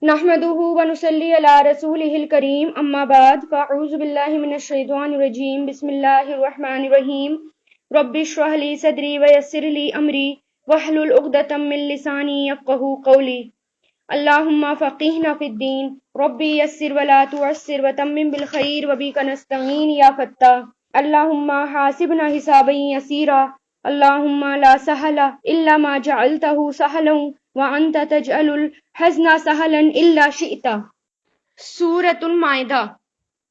نحمده ونصلي على رسوله الكريم اما بعد فاعوذ بالله من الشيطان الرجيم بسم الله الرحمن الرحيم رب اشرح لي صدري ويسر لي امري واحلل عقدة من لساني يفقهوا قولي اللهم فقهنا في الدين ربي يسر ولا تعسر وتمم بالخير وبك نستعين يا فتاح اللهم حاسبنا حسابا يسيرا اللهم لا سهل الا ما جعلته سهلا وانت تجعل الحزن سهلا الا شئت۔ سورۃ المائدہ،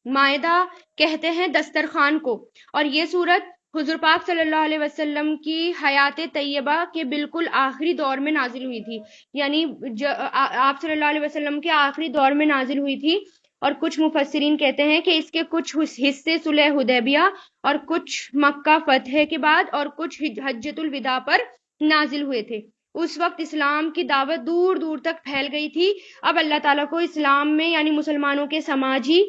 مائدہ کہتے ہیں دسترخوان کو، اور یہ سورت حضور پاک صلی اللہ علیہ وسلم کی حیات طیبہ کے بالکل آخری دور میں نازل ہوئی تھی، یعنی آپ صلی اللہ علیہ وسلم کے آخری دور میں نازل ہوئی تھی، اور کچھ مفسرین کہتے ہیں کہ اس کے کچھ حصے صلح حدیبیہ اور کچھ مکہ فتح کے بعد اور کچھ حجۃ الوداع پر نازل ہوئے تھے۔ اس وقت اسلام کی دعوت دور دور تک پھیل گئی تھی۔ اب اللہ تعالیٰ کو اسلام میں یعنی مسلمانوں کے سماجی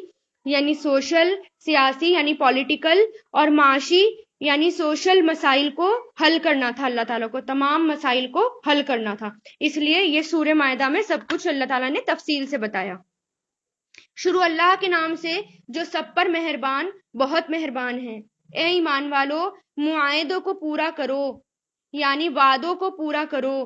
یعنی سوشل، سیاسی یعنی پولیٹیکل، اور معاشی یعنی سوشل مسائل کو حل کرنا تھا۔ اللہ تعالیٰ کو تمام مسائل کو حل کرنا تھا، اس لیے یہ سورہ مائدہ میں سب کچھ اللہ تعالیٰ نے تفصیل سے بتایا۔ شروع اللہ کے نام سے جو سب پر مہربان بہت مہربان ہے۔ اے ایمان والو، معاہدوں کو پورا کرو یعنی وعدوں کو پورا کرو۔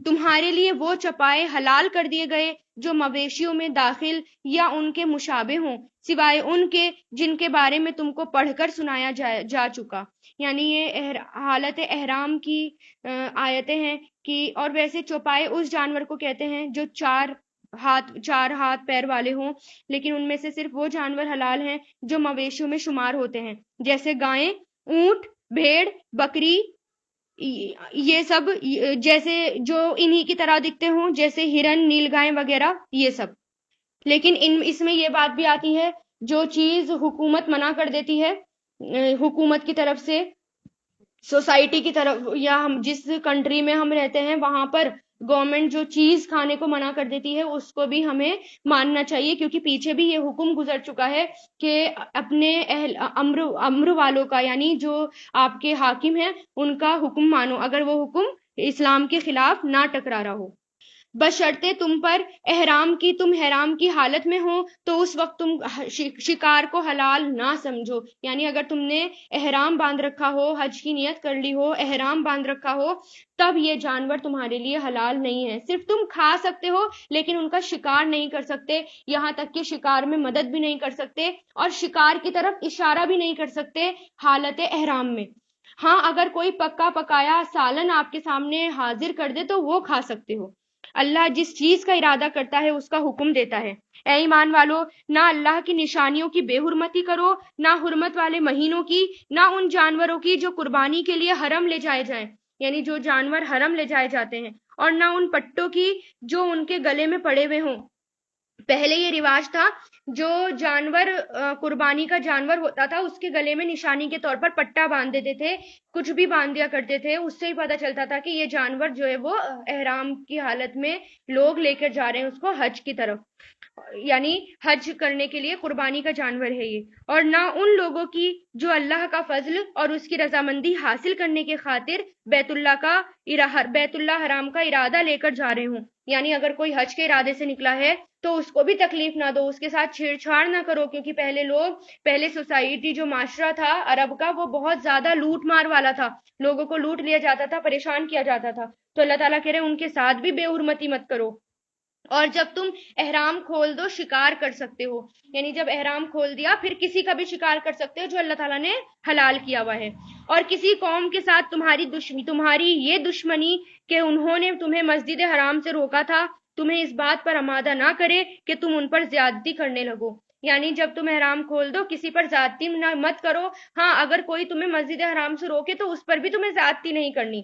تمہارے لیے وہ چپائے حلال کر دیے گئے جو مویشیوں میں داخل یا ان کے مشابہ ہوں، سوائے ان کے جن کے بارے میں تم کو پڑھ کر سنایا جا چکا، یعنی یہ حالت احرام کی آیتیں ہیں کہ اور ویسے چوپائے اس جانور کو کہتے ہیں جو چار ہاتھ پیر والے ہوں، لیکن ان میں سے صرف وہ جانور حلال ہیں جو مویشیوں میں شمار ہوتے ہیں، جیسے گائیں، اونٹ، بھیڑ، بکری، یہ سب جیسے جو انہی کی طرح دکھتے ہوں، جیسے ہرن، نیل گائیں وغیرہ، یہ سب۔ لیکن اس میں یہ بات بھی آتی ہے، جو چیز حکومت منع کر دیتی ہے، حکومت کی طرف سے، سوسائٹی کی طرف، یا ہم جس کنٹری میں ہم رہتے ہیں وہاں پر گورنمنٹ جو چیز کھانے کو منع کر دیتی ہے اس کو بھی ہمیں ماننا چاہیے، کیونکہ پیچھے بھی یہ حکم گزر چکا ہے کہ اپنے امر والوں کا یعنی جو آپ کے حاکم ہیں ان کا حکم مانو، اگر وہ حکم اسلام کے خلاف نہ ٹکرا رہا ہو۔ بشرطے تم پر احرام کی حالت میں ہو تو اس وقت تم شکار کو حلال نہ سمجھو، یعنی اگر تم نے احرام باندھ رکھا ہو، حج کی نیت کر لی ہو، احرام باندھ رکھا ہو، تب یہ جانور تمہارے لیے حلال نہیں ہے۔ صرف تم کھا سکتے ہو لیکن ان کا شکار نہیں کر سکتے، یہاں تک کہ شکار میں مدد بھی نہیں کر سکتے اور شکار کی طرف اشارہ بھی نہیں کر سکتے حالت احرام میں۔ ہاں، اگر کوئی پکا پکایا سالن آپ کے سامنے حاضر کر دے تو وہ کھا سکتے ہو۔ اللہ جس چیز کا ارادہ کرتا ہے اس کا حکم دیتا ہے۔ اے ایمان والو، نہ اللہ کی نشانیوں کی بے حرمتی کرو، نہ حرمت والے مہینوں کی، نہ ان جانوروں کی جو قربانی کے لیے حرم لے جائے جائیں، یعنی جو جانور حرم لے جائے جاتے ہیں، اور نہ ان پٹوں کی جو ان کے گلے میں پڑے ہوئے ہوں۔ پہلے یہ رواج تھا، جو جانور قربانی کا جانور ہوتا تھا اس کے گلے میں نشانی کے طور پر پٹا باندھ دیتے تھے، کچھ بھی باندھ دیا کرتے تھے، اس سے ہی پتہ چلتا تھا کہ یہ جانور جو ہے وہ احرام کی حالت میں لوگ لے کر جا رہے ہیں اس کو حج کی طرف، یعنی حج کرنے کے لیے قربانی کا جانور ہے یہ۔ اور نہ ان لوگوں کی جو اللہ کا فضل اور اس کی رضامندی حاصل کرنے کے خاطر بیت اللہ حرام کا ارادہ لے کر جا رہے ہوں، یعنی اگر کوئی حج کے ارادے سے نکلا ہے تو اس کو بھی تکلیف نہ دو، اس کے ساتھ چھیڑ چھاڑ نہ کرو، کیونکہ پہلے سوسائٹی جو معاشرہ تھا عرب کا وہ بہت زیادہ لوٹ مار والا تھا، لوگوں کو لوٹ لیا جاتا تھا، پریشان کیا جاتا تھا، تو اللہ تعالیٰ کہہ رہے ہیں ان کے ساتھ بھی بے حرمتی مت کرو۔ اور جب تم احرام کھول دو شکار کر سکتے ہو، یعنی جب احرام کھول دیا پھر کسی کا بھی شکار کر سکتے ہو جو اللہ تعالیٰ نے حلال کیا ہوا ہے۔ اور کسی قوم کے ساتھ تمہاری یہ دشمنی کہ انہوں نے تمہیں مسجد حرام سے روکا تھا، تمہیں اس بات پر آمادہ نہ کرے کہ تم ان پر زیادتی کرنے لگو، یعنی جب تم احرام کھول دو کسی پر زیادتی مت کرو۔ ہاں، اگر کوئی تمہیں مسجد حرام سے روکے تو اس پر بھی تمہیں زیادتی نہیں کرنی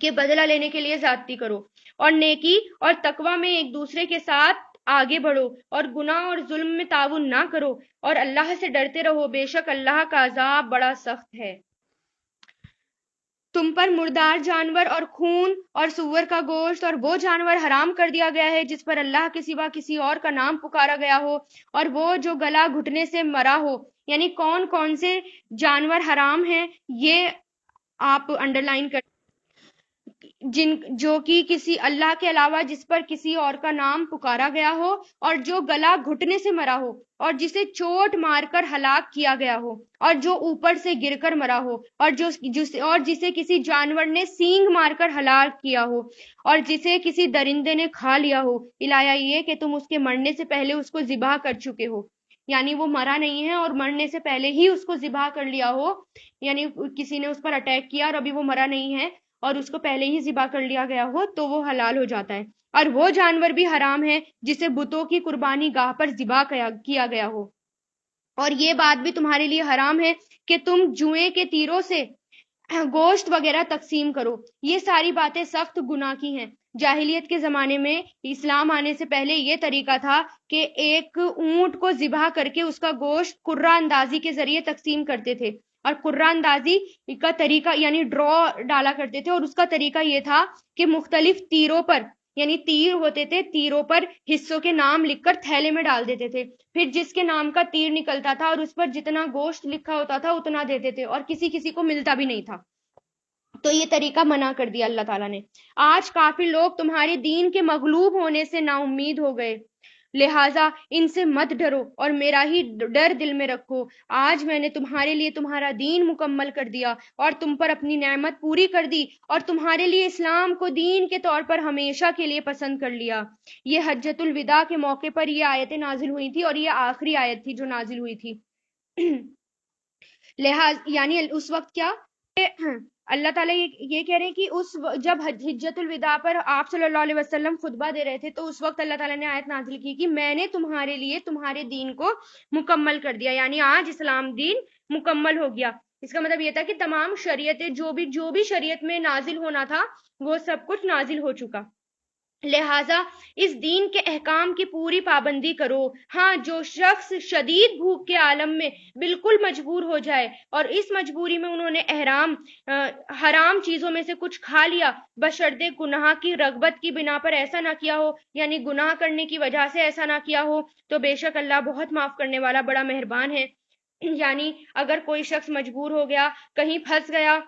کہ بدلہ لینے کے لیے زیادتی کرو، اور نیکی اور تقوی میں ایک دوسرے کے ساتھ آگے بڑھو، اور گناہ اور ظلم میں تعاون نہ کرو، اور اللہ سے ڈرتے رہو، بے شک اللہ کا عذاب بڑا سخت ہے۔ تم پر مردار جانور اور خون اور سور کا گوشت اور وہ جانور حرام کر دیا گیا ہے جس پر اللہ کے سوا کسی اور کا نام پکارا گیا ہو، اور وہ جو گلا گھٹنے سے مرا ہو، یعنی کون کون سے جانور حرام ہیں یہ آپ انڈر لائن کر جو کہ کسی اللہ کے علاوہ جس پر کسی اور کا نام پکارا گیا ہو، اور جو گلا گھٹنے سے مرا ہو، اور جسے چوٹ مار کر ہلاک کیا گیا ہو، اور جو اوپر سے گر کر مرا ہو، اور جسے کسی جانور نے سینگ مار کر ہلاک کیا ہو، اور جسے کسی درندے نے کھا لیا ہو، الہا یہ کہ تم اس کے مرنے سے پہلے اس کو ذبح کر چکے ہو، یعنی وہ مرا نہیں ہے اور مرنے سے پہلے ہی اس کو ذبح کر لیا ہو، یعنی کسی نے اس پر اٹیک کیا اور ابھی وہ مرا نہیں ہے اور اس کو پہلے ہی ذبح کر لیا گیا ہو، تو وہ حلال ہو جاتا ہے۔ اور وہ جانور بھی حرام ہے جسے بتوں کی قربانی گاہ پر ذبح کیا گیا ہو۔ اور یہ بات بھی تمہارے لیے حرام ہے کہ تم جوئے کے تیروں سے گوشت وغیرہ تقسیم کرو۔ یہ ساری باتیں سخت گناہ کی ہیں۔ جاہلیت کے زمانے میں اسلام آنے سے پہلے یہ طریقہ تھا کہ ایک اونٹ کو ذبح کر کے اس کا گوشت قرہ اندازی کے ذریعے تقسیم کرتے تھے، اور قرہ اندازی کا طریقہ یعنی ڈرا ڈالا کرتے تھے، اور اس کا طریقہ یہ تھا کہ مختلف تیروں پر، یعنی تیر ہوتے تھے، تیروں پر حصوں کے نام لکھ کر تھیلے میں ڈال دیتے تھے، پھر جس کے نام کا تیر نکلتا تھا اور اس پر جتنا گوشت لکھا ہوتا تھا اتنا دیتے تھے، اور کسی کسی کو ملتا بھی نہیں تھا۔ تو یہ طریقہ منع کر دیا اللہ تعالیٰ نے۔ آج کافی لوگ تمہارے دین کے مغلوب ہونے سے نا امید ہو گئے، لہٰذا ان سے مت ڈرو اور میرا ہی ڈر دل میں رکھو۔ آج میں نے تمہارے لیے تمہارا دین مکمل کر دیا اور تم پر اپنی نعمت پوری کر دی، اور تمہارے لیے اسلام کو دین کے طور پر ہمیشہ کے لیے پسند کر لیا۔ یہ حجۃ الوداع کے موقع پر یہ آیتیں نازل ہوئی تھی، اور یہ آخری آیت تھی جو نازل ہوئی تھی۔ لہٰذا یعنی اس وقت کیا اللہ تعالیٰ یہ کہہ رہے ہیں کہ جب حجۃ الوداع پر آپ صلی اللہ علیہ وسلم خطبہ دے رہے تھے، تو اس وقت اللہ تعالیٰ نے آیت نازل کی کہ میں نے تمہارے لیے تمہارے دین کو مکمل کر دیا، یعنی آج اسلام دین مکمل ہو گیا۔ اس کا مطلب یہ تھا کہ تمام شریعتیں جو بھی شریعت میں نازل ہونا تھا وہ سب کچھ نازل ہو چکا، لہٰذا اس دین کے احکام کی پوری پابندی کرو۔ ہاں، جو شخص شدید بھوک کے عالم میں بالکل مجبور ہو جائے اور اس مجبوری میں انہوں نے حرام چیزوں میں سے کچھ کھا لیا، بشرطے گناہ کی رغبت کی بنا پر ایسا نہ کیا ہو، یعنی گناہ کرنے کی وجہ سے ایسا نہ کیا ہو، تو بے شک اللہ بہت معاف کرنے والا بڑا مہربان ہے۔ یعنی اگر کوئی شخص مجبور ہو گیا، کہیں پھنس گیا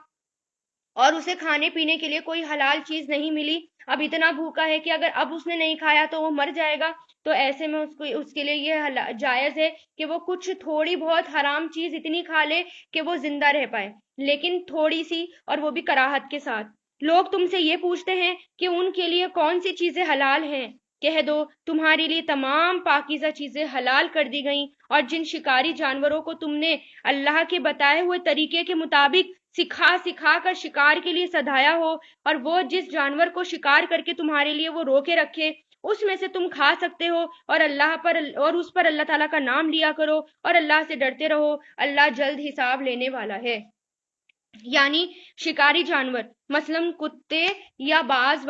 اور اسے کھانے پینے کے لیے کوئی حلال چیز نہیں ملی، اب اتنا بھوکا ہے کہ اگر اب اس نے نہیں کھایا تو وہ مر جائے گا، تو ایسے میں اس کے لیے یہ جائز ہے کہ وہ کچھ تھوڑی بہت حرام چیز اتنی کھا لے کہ وہ زندہ رہ پائے، لیکن تھوڑی سی، اور وہ بھی کراہت کے ساتھ۔ لوگ تم سے یہ پوچھتے ہیں کہ ان کے لیے کون سی چیزیں حلال ہیں، کہہ دو تمہارے لیے تمام پاکیزہ چیزیں حلال کر دی گئیں، اور جن شکاری جانوروں کو تم نے اللہ کے بتائے ہوئے طریقے کے مطابق سکھا کر شکار کے لیے سدھایا ہو، اور وہ جس جانور کو شکار کر کے تمہارے لیے وہ روکے رکھے، اس میں سے تم کھا سکتے ہو، اور اس پر اللہ تعالیٰ کا نام لیا کرو اور اللہ سے ڈرتے رہو، اللہ جلد حساب لینے والا ہے۔ یعنی شکاری جانور مثلا کتے یا باز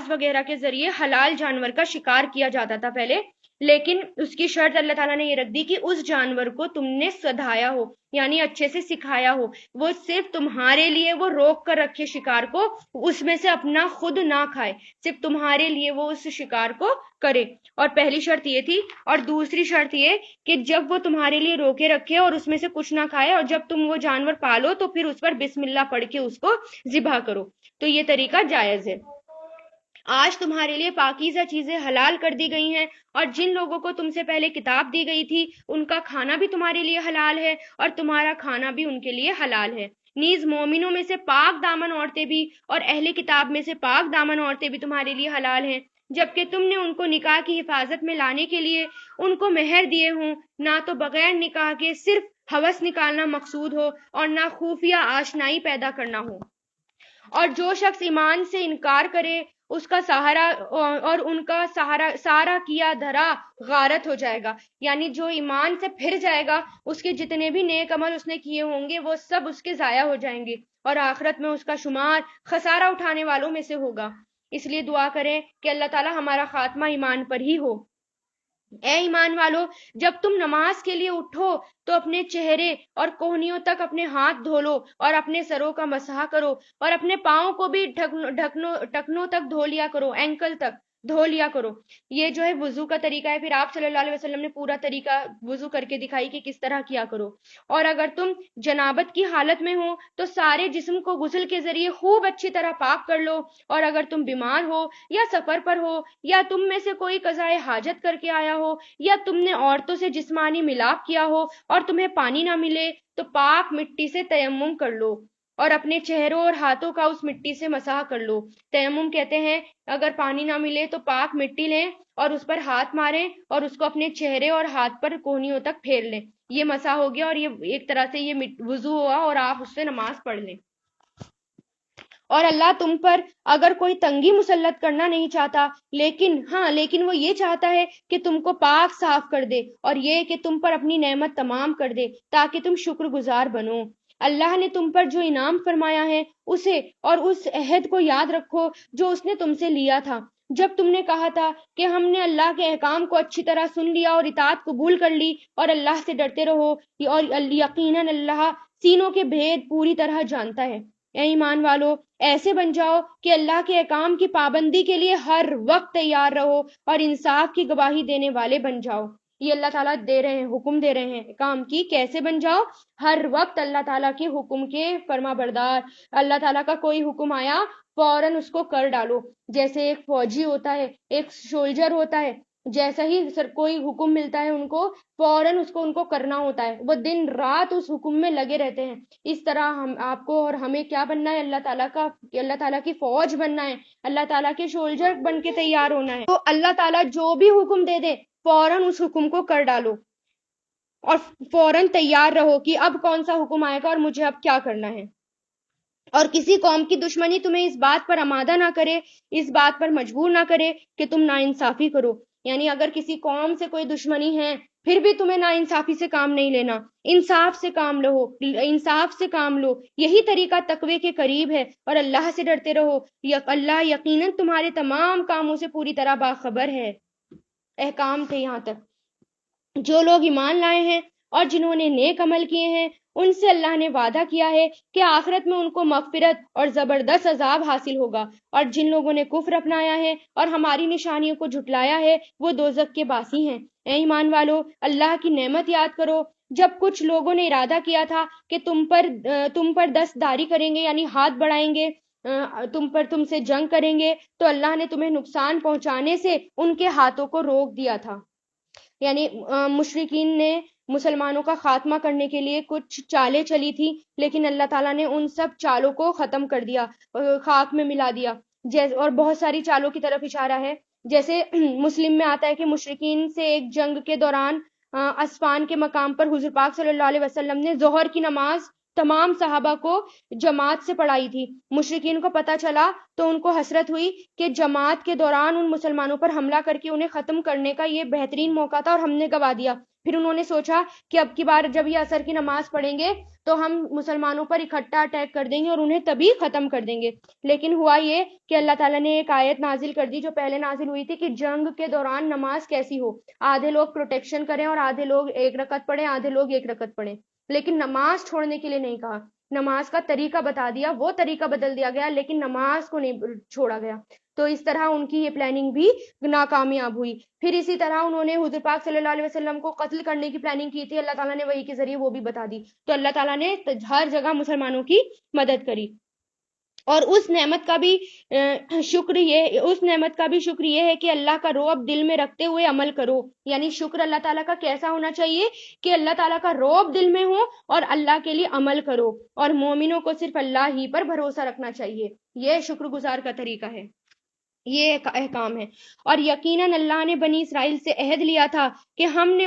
وغیرہ کے ذریعے حلال جانور کا شکار کیا جاتا تھا پہلے، لیکن اس کی شرط اللہ تعالیٰ نے یہ رکھ دی کہ اس جانور کو تم نے سدھایا ہو، یعنی اچھے سے سکھایا ہو، وہ صرف تمہارے لیے وہ روک کر رکھے شکار کو، اس میں سے اپنا خود نہ کھائے، صرف تمہارے لیے وہ اس شکار کو کرے۔ اور پہلی شرط یہ تھی، اور دوسری شرط یہ کہ جب وہ تمہارے لیے روکے رکھے اور اس میں سے کچھ نہ کھائے، اور جب تم وہ جانور پالو تو پھر اس پر بسم اللہ پڑھ کے اس کو ذبح کرو، تو یہ طریقہ جائز ہے۔ آج تمہارے لیے پاکیزہ چیزیں حلال کر دی گئی ہیں، اور جن لوگوں کو تم سے پہلے کتاب دی گئی تھی ان کا کھانا بھی تمہارے لیے حلال ہے، اور تمہارا کھانا بھی ان کے لیے حلال ہے۔ نیز مومنوں میں سے پاک دامن عورتیں بھی اور اہل کتاب میں سے پاک دامن عورتیں بھی تمہارے لیے حلال ہیں، جبکہ تم نے ان کو نکاح کی حفاظت میں لانے کے لیے ان کو مہر دیے ہوں، نہ تو بغیر نکاح کے صرف ہوس نکالنا مقصود ہو، اور نہ خفیہ آشنائی پیدا کرنا ہو۔ اور جو شخص ایمان سے انکار کرے اس کا سہارا اور ان کا سارا کیا دھرا غارت ہو جائے گا، یعنی جو ایمان سے پھر جائے گا اس کے جتنے بھی نیک عمل اس نے کیے ہوں گے وہ سب اس کے ضائع ہو جائیں گے، اور آخرت میں اس کا شمار خسارہ اٹھانے والوں میں سے ہوگا۔ اس لیے دعا کریں کہ اللہ تعالی ہمارا خاتمہ ایمان پر ہی ہو۔ اے ایمان والو، جب تم نماز کے لیے اٹھو تو اپنے چہرے اور کوہنیوں تک اپنے ہاتھ دھو لو، اور اپنے سروں کا مسح کرو، اور اپنے پاؤں کو بھی ٹخنوں تک دھو لیا کرو، اینکل تک، دھو لیا کرو. یہ جو ہے وضو کا طریقہ ہے. پھر آپ صلی اللہ علیہ وسلم نے پورا طریقہ وضو کر کے دکھائی کہ کس طرح کیا کرو. اور اگر تم جنابت کی حالت میں ہو تو سارے جسم کو غسل کے ذریعے خوب اچھی طرح پاک کر لو. اور اگر تم بیمار ہو یا سفر پر ہو یا تم میں سے کوئی قضائے حاجت کر کے آیا ہو یا تم نے عورتوں سے جسمانی ملاپ کیا ہو اور تمہیں پانی نہ ملے تو پاک مٹی سے تیمم کر لو اور اپنے چہروں اور ہاتھوں کا اس مٹی سے مسح کر لو. تیمم کہتے ہیں اگر پانی نہ ملے تو پاک مٹی لیں اور اس پر ہاتھ ماریں اور اس کو اپنے چہرے اور ہاتھ پر کوہنیوں تک پھیر لیں. یہ مسح ہو گیا اور یہ ایک طرح سے یہ وضو ہوا اور آپ اس سے نماز پڑھ لیں. اور اللہ تم پر اگر کوئی تنگی مسلط کرنا نہیں چاہتا لیکن وہ یہ چاہتا ہے کہ تم کو پاک صاف کر دے اور یہ کہ تم پر اپنی نعمت تمام کر دے تاکہ تم شکر گزار بنو. اللہ نے تم پر جو انعام فرمایا ہے اسے اور اس عہد کو یاد رکھو جو اس نے تم سے لیا تھا جب تم نے کہا تھا کہ ہم نے اللہ کے احکام کو اچھی طرح سن لیا اور اطاعت قبول کر لی اور اللہ سے ڈرتے رہو اور یقیناً اللہ سینوں کے بھید پوری طرح جانتا ہے. اے ایمان والو ایسے بن جاؤ کہ اللہ کے احکام کی پابندی کے لیے ہر وقت تیار رہو اور انصاف کی گواہی دینے والے بن جاؤ. یہ اللہ تعالیٰ دے رہے ہیں، حکم دے رہے ہیں کام کی. کیسے بن جاؤ؟ ہر وقت اللہ تعالیٰ کے حکم کے فرما بردار. اللہ تعالیٰ کا کوئی حکم آیا فوراً اس کو کر ڈالو. جیسے ایک فوجی ہوتا ہے، ایک سولجر ہوتا ہے، جیسا ہی کوئی حکم ملتا ہے ان کو فوراً ان کو کرنا ہوتا ہے. وہ دن رات اس حکم میں لگے رہتے ہیں. اس طرح ہم آپ کو اور ہمیں کیا بننا ہے؟ اللہ تعالیٰ کی فوج بننا ہے، اللہ تعالیٰ کے سولجر بن کے تیار ہونا ہے. تو اللہ تعالیٰ جو بھی حکم دے دے فوراً اس حکم کو کر ڈالو اور فوراً تیار رہو کہ اب کون سا حکم آئے گا اور مجھے اب کیا کرنا ہے. اور کسی قوم کی دشمنی تمہیں اس بات پر آمادہ نہ کرے، اس بات پر مجبور نہ کرے کہ تم ناانصافی کرو. یعنی اگر کسی قوم سے کوئی دشمنی ہے پھر بھی تمہیں ناانصافی سے کام نہیں لینا، انصاف سے کام لو، انصاف سے کام لو. یہی طریقہ تقوی کے قریب ہے اور اللہ سے ڈرتے رہو. اللہ یقیناً تمہارے تمام کاموں سے پوری طرح باخبر ہے. احکام تھے یہاں تک. جو لوگ ایمان لائے ہیں اور جنہوں نے نیک عمل کیے ہیں ان سے اللہ نے وعدہ کیا ہے کہ آخرت میں ان کو مغفرت اور زبردست عذاب حاصل ہوگا. اور جن لوگوں نے کفر اپنایا ہے اور ہماری نشانیوں کو جھٹلایا ہے وہ دوزخ کے باسی ہیں. اے ایمان والو اللہ کی نعمت یاد کرو جب کچھ لوگوں نے ارادہ کیا تھا کہ تم پر دستداری کریں گے، یعنی ہاتھ بڑھائیں گے، تم سے جنگ کریں گے، تو اللہ نے تمہیں نقصان پہنچانے سے ان کے ہاتھوں کو روک دیا تھا. یعنی مشرکین نے مسلمانوں کا خاتمہ کرنے کے لیے کچھ چالیں چلی تھی لیکن اللہ تعالیٰ نے ان سب چالوں کو ختم کر دیا، خاک میں ملا دیا. اور بہت ساری چالوں کی طرف اشارہ ہے. جیسے مسلم میں آتا ہے کہ مشرکین سے ایک جنگ کے دوران اسفان کے مقام پر حضور پاک صلی اللہ علیہ وسلم نے ظہر کی نماز تمام صحابہ کو جماعت سے پڑھائی تھی. مشرکین کو پتہ چلا تو ان کو حسرت ہوئی کہ جماعت کے دوران ان مسلمانوں پر حملہ کر کے انہیں ختم کرنے کا یہ بہترین موقع تھا اور ہم نے گوا دیا. پھر انہوں نے سوچا کہ اب کی بار جب یہ عصر کی نماز پڑھیں گے تو ہم مسلمانوں پر اکٹھا اٹیک کر دیں گے اور انہیں تبھی ختم کر دیں گے. لیکن ہوا یہ کہ اللہ تعالیٰ نے ایک آیت نازل کر دی جو پہلے نازل ہوئی تھی کہ جنگ کے دوران نماز کیسی ہو. آدھے لوگ پروٹیکشن کریں اور آدھے لوگ ایک رکعت پڑھیں، آدھے لوگ ایک رکعت پڑھیں. لیکن نماز چھوڑنے کے لیے نہیں کہا. نماز کا طریقہ بتا دیا، وہ طریقہ بدل دیا گیا لیکن نماز کو نہیں چھوڑا گیا. تو اس طرح ان کی یہ پلاننگ بھی ناکامیاب ہوئی. پھر اسی طرح انہوں نے حضور پاک صلی اللہ علیہ وسلم کو قتل کرنے کی پلاننگ کی تھی. اللہ تعالیٰ نے وحی کے ذریعے وہ بھی بتا دی. تو اللہ تعالیٰ نے ہر جگہ مسلمانوں کی مدد کری. اور اس نعمت کا بھی شکر یہ ہے کہ اللہ کا رعب دل میں رکھتے ہوئے عمل کرو. یعنی شکر اللہ تعالیٰ کا کیسا ہونا چاہیے کہ اللہ تعالیٰ کا رعب دل میں ہو اور اللہ کے لیے عمل کرو. اور مومنوں کو صرف اللہ ہی پر بھروسہ رکھنا چاہیے. یہ شکر گزار کا طریقہ ہے، یہ احکام ہے. اور یقیناً اللہ نے بنی اسرائیل سے عہد لیا تھا کہ ہم نے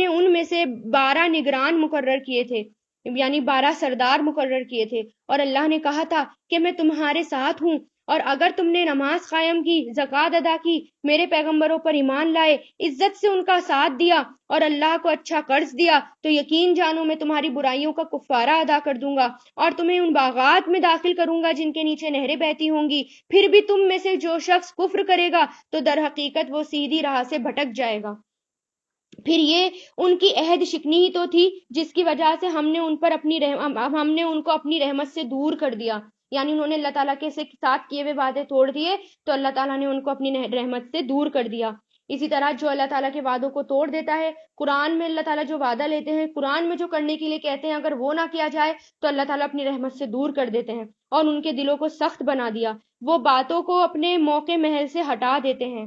ان میں سے 12 نگران مقرر کیے تھے، یعنی 12 سردار مقرر کیے تھے. اور اللہ نے کہا تھا کہ میں تمہارے ساتھ ہوں اور اگر تم نے نماز قائم کی، زکوٰۃ ادا کی، میرے پیغمبروں پر ایمان لائے، عزت سے ان کا ساتھ دیا اور اللہ کو اچھا قرض دیا تو یقین جانو میں تمہاری برائیوں کا کفارہ ادا کر دوں گا اور تمہیں ان باغات میں داخل کروں گا جن کے نیچے نہریں بہتی ہوں گی. پھر بھی تم میں سے جو شخص کفر کرے گا تو در حقیقت وہ سیدھی راہ سے بھٹک جائے گا. پھر یہ ان کی عہد شکنی ہی تو تھی جس کی وجہ سے ہم نے ان کو اپنی رحمت سے دور کر دیا. یعنی انہوں نے اللہ تعالیٰ کے ساتھ کیے ہوئے وعدے توڑ دیے تو اللہ تعالیٰ نے ان کو اپنی رحمت سے دور کر دیا۔ اسی طرح جو اللہ تعالیٰ کے وعدوں کو توڑ دیتا ہے، قرآن میں اللہ تعالیٰ جو وعدہ لیتے ہیں، قرآن میں جو کرنے کے لیے کہتے ہیں، اگر وہ نہ کیا جائے تو اللہ تعالیٰ اپنی رحمت سے دور کر دیتے ہیں اور ان کے دلوں کو سخت بنا دیا، وہ باتوں کو اپنے موقع محل سے ہٹا دیتے ہیں،